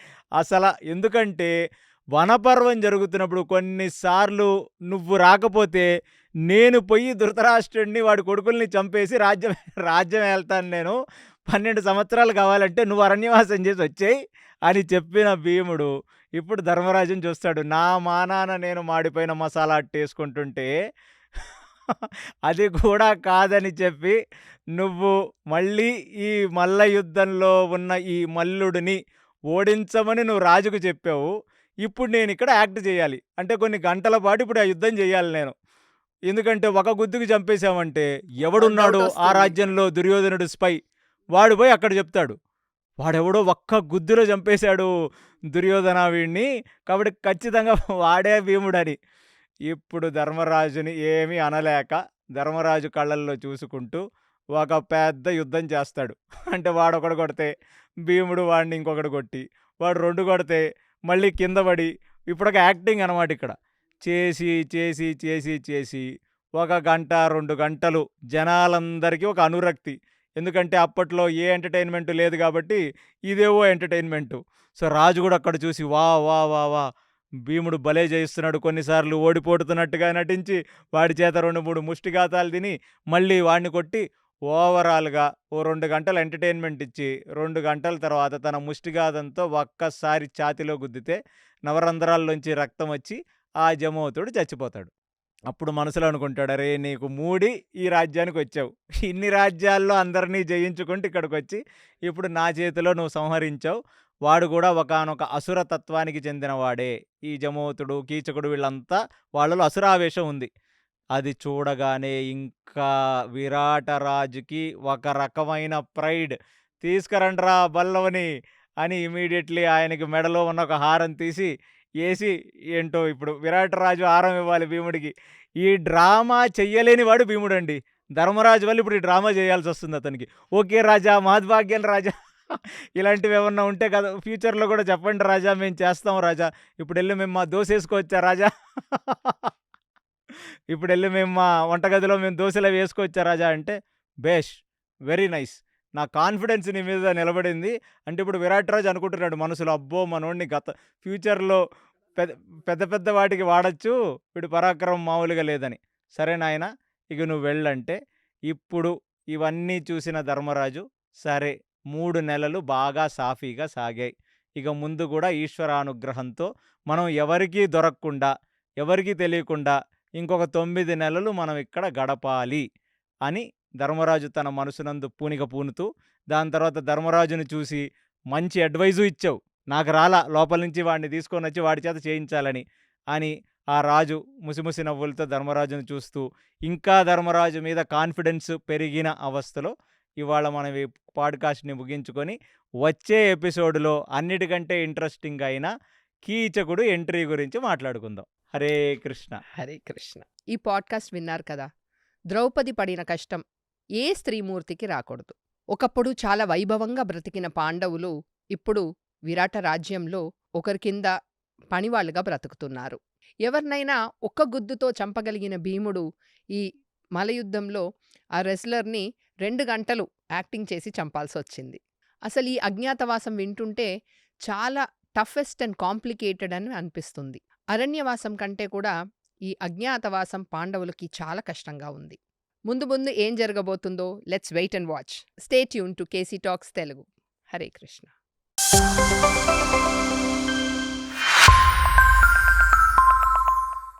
ఎందుకంటే వనపర్వం జరుగుతున్నప్పుడు కొన్నిసార్లు నువ్వు రాకపోతే నేను పొయ్యి ధృతరాష్ట్రుడిని వాడి కొడుకుల్ని చంపేసి రాజ్యం ఏళ్తాను నేను. 12 సంవత్సరాలు కావాలంటే నువ్వు అరణ్యవాసం చేసి వచ్చేయి అని చెప్పిన భీముడు ఇప్పుడు ధర్మరాజుని చూస్తాడు. నా మానాన నేను మాడిపోయిన మసాలా అట్టేసుకుంటుంటే అది కూడా కాదని చెప్పి నువ్వు మళ్ళీ ఈ మల్ల యుద్ధంలో ఉన్న ఈ మల్లుడిని ఓడించమని నువ్వు రాజుకు చెప్పావు. ఇప్పుడు నేను ఇక్కడ యాక్ట్ చేయాలి. అంటే కొన్ని గంటల పాటు ఇప్పుడు ఆ యుద్ధం చేయాలి నేను. ఎందుకంటే ఒక గుద్దుకి చంపేశామంటే ఎవడున్నాడు ఆ
డౌటొస్తుంది.
రాజ్యంలో దుర్యోధనుడు స్పై వాడు పోయి అక్కడ చెప్తాడు. వాడెవడో ఒక్క గుద్దులో చంపేశాడు దుర్యోధన వీడిని. కాబట్టి ఖచ్చితంగా వాడే భీముడని. ఇప్పుడు ధర్మరాజుని ఏమీ అనలేక ధర్మరాజు కళ్ళల్లో చూసుకుంటూ ఒక పెద్ద యుద్ధం చేస్తాడు. అంటే వాడొకడు కొడితే భీముడు వాడిని ఇంకొకడు కొట్టి, వాడు 2 కొడితే మళ్ళీ కింద పడి, ఇప్పుడొక యాక్టింగ్ అనమాట ఇక్కడ. చేసి ఒక గంట, 2 గంటలు జనాలందరికీ ఒక అనురక్తి. ఎందుకంటే అప్పట్లో ఏ ఎంటర్‌టైన్‌మెంట్ లేదు కాబట్టి ఇదేవో ఎంటర్‌టైన్‌మెంటు. సో, రాజు గూడా అక్కడ చూసి వాహ్! వాహ్! వాహ్! వాహ్! భీముడు భలే జయిస్తున్నాడు. కొన్నిసార్లు ఓడిపోతున్నట్టుగా నటించి వాడి చేత 2, 3 ముష్టిఘాతాలు తిని మళ్ళీ వాడిని కొట్టి ఓవరాల్‌గా ఓ 2 గంటలు ఎంటర్‌టైన్‌మెంట్ ఇచ్చి 2 గంటల తర్వాత తన ముష్టిఘాతంతో ఒక్కసారి ఛాతీలో గుద్దితే నవరంధ్రాల్లోంచి రక్తం వచ్చి ఆ జమోతుడు చచ్చిపోతాడు. అప్పుడు మనసులో అనుకుంటాడు, "అరే! నీకు మూడి ఈ రాజ్యానికొచ్చావు. ఇన్ని రాజ్యాల్లో అందరిని జయించుకుంటూ ఇక్కడికొచ్చి ఇప్పుడు నా చేతిలో నువ్వు సంహరించావు. వాడు కూడా ఒకానొక అసుర తత్వానికి చెందినవాడే. ఈ జమోతుడు, కీచకుడు వీళ్ళంతా వాళ్ళలో అసురావేశం ఉంది." అది చూడగానే ఇంకా విరాటరాజుకి ఒక రకమైన ప్రైడ్. "తీసుకురండ్రా బల్లవని" అని ఇమ్మీడియేట్‌లీ ఆయనకి మెడలో ఉన్న ఒక హారం తీసి ఏసి ఏంటో ఇప్పుడు విరాటరాజు హారం ఇవ్వాలి భీముడికి. ఈ డ్రామా చెయ్యలేని వాడు భీముడండి. ధర్మరాజు వల్ల ఇప్పుడు ఈ డ్రామా చేయాల్సొస్తుంది అతనికి. "ఓకే రాజా, మహద్భాగ్యం రాజా." ఇలాంటివేమన్నా ఉంటే కదా ఫ్యూచర్‌లో కూడా చెప్పండి రాజా, మేము చేస్తాం రాజా. ఇప్పుడెళ్ళి మేము మా దోసేసుకోవచ్చా రాజా? ఇప్పుడెళ్ళి మేము మా వంటగదిలో మేము దోసెలవి ఏసుకోవచ్చా రాజా అంటే, "బేష్! Very nice. నా కాన్ఫిడెన్స్ నీ మీద నిలబడింది." అంటే ఇప్పుడు విరాట్ రాజు అనుకుంటున్నాడు మనసులో, "అబ్బో! మనోడిని ఫ్యూచర్‌లో పెద్ద పెద్ద పెద్ద వాటికి వాడొచ్చు. వీడి పరాక్రమం మామూలుగా లేదని." "సరే నాయనా, ఇక నువ్వు వెళ్ళంటే." ఇప్పుడు ఇవన్నీ చూసిన ధర్మరాజు, సరే 3 నెలలు బాగా సాఫీగా సాగాయి. ఇక ముందు గూడా ఈశ్వరానుగ్రహంతో మనం ఎవరికీ దొరక్కుండా, ఎవరికీ తెలియకుండా ఇంకొక 9 నెలలు మనం ఇక్కడ గడపాలి అని ధర్మరాజు తన మనసునందు పూనిక పూనుతూ, దాని తర్వాత ధర్మరాజుని చూసి మంచి అడ్వైజు ఇచ్చావు. నాకు రాలా లోపల నుంచి వాడిని తీసుకొనొచ్చి వాడి చేత చేయించాలని అని ఆ రాజు ముసిముసి నవ్వులతో ధర్మరాజును చూస్తూ, ఇంకా ధర్మరాజు మీద కాన్ఫిడెన్స్ పెరిగిన అవస్థలో ఇవాళ మనం ఈ పాడ్‌కాస్ట్‌ని ముగించుకొని, వచ్చే ఎపిసోడ్‌లో అన్నిటికంటే ఇంట్రెస్టింగ్ అయిన కీచకుడు ఎంట్రీ గురించి మాట్లాడుకుందాం. హరే కృష్ణ.
హరే కృష్ణ. ఈ పాడ్కాస్ట్ విన్నారు కదా. ద్రౌపది పడిన కష్టం ఏ స్త్రీమూర్తికి రాకూడదు. ఒకప్పుడు చాలా వైభవంగా బ్రతికిన పాండవులు ఇప్పుడు విరాట రాజ్యంలో ఒకరి కింద పనివాళ్లుగా బ్రతుకుతున్నారు. ఎవరినైనా ఒక్క గుద్దుతో చంపగలిగిన భీముడు ఈ మలయుద్ధంలో ఆ రెస్లర్ని 2 గంటలు యాక్టింగ్ చేసి చంపాల్సొచ్చింది. అసలు ఈ అజ్ఞాతవాసం వింటుంటే చాలా టఫెస్ట్ అండ్ కాంప్లికేటెడ్ అని అనిపిస్తుంది. అరణ్యవాసం కంటే కూడా ఈ అజ్ఞాతవాసం పాండవులకి చాలా కష్టంగా ఉంది. ముందు ముందు ఏం జరగబోతుందో let's wait and watch. Stay tune to KC talks Telugu. Hare Krishna.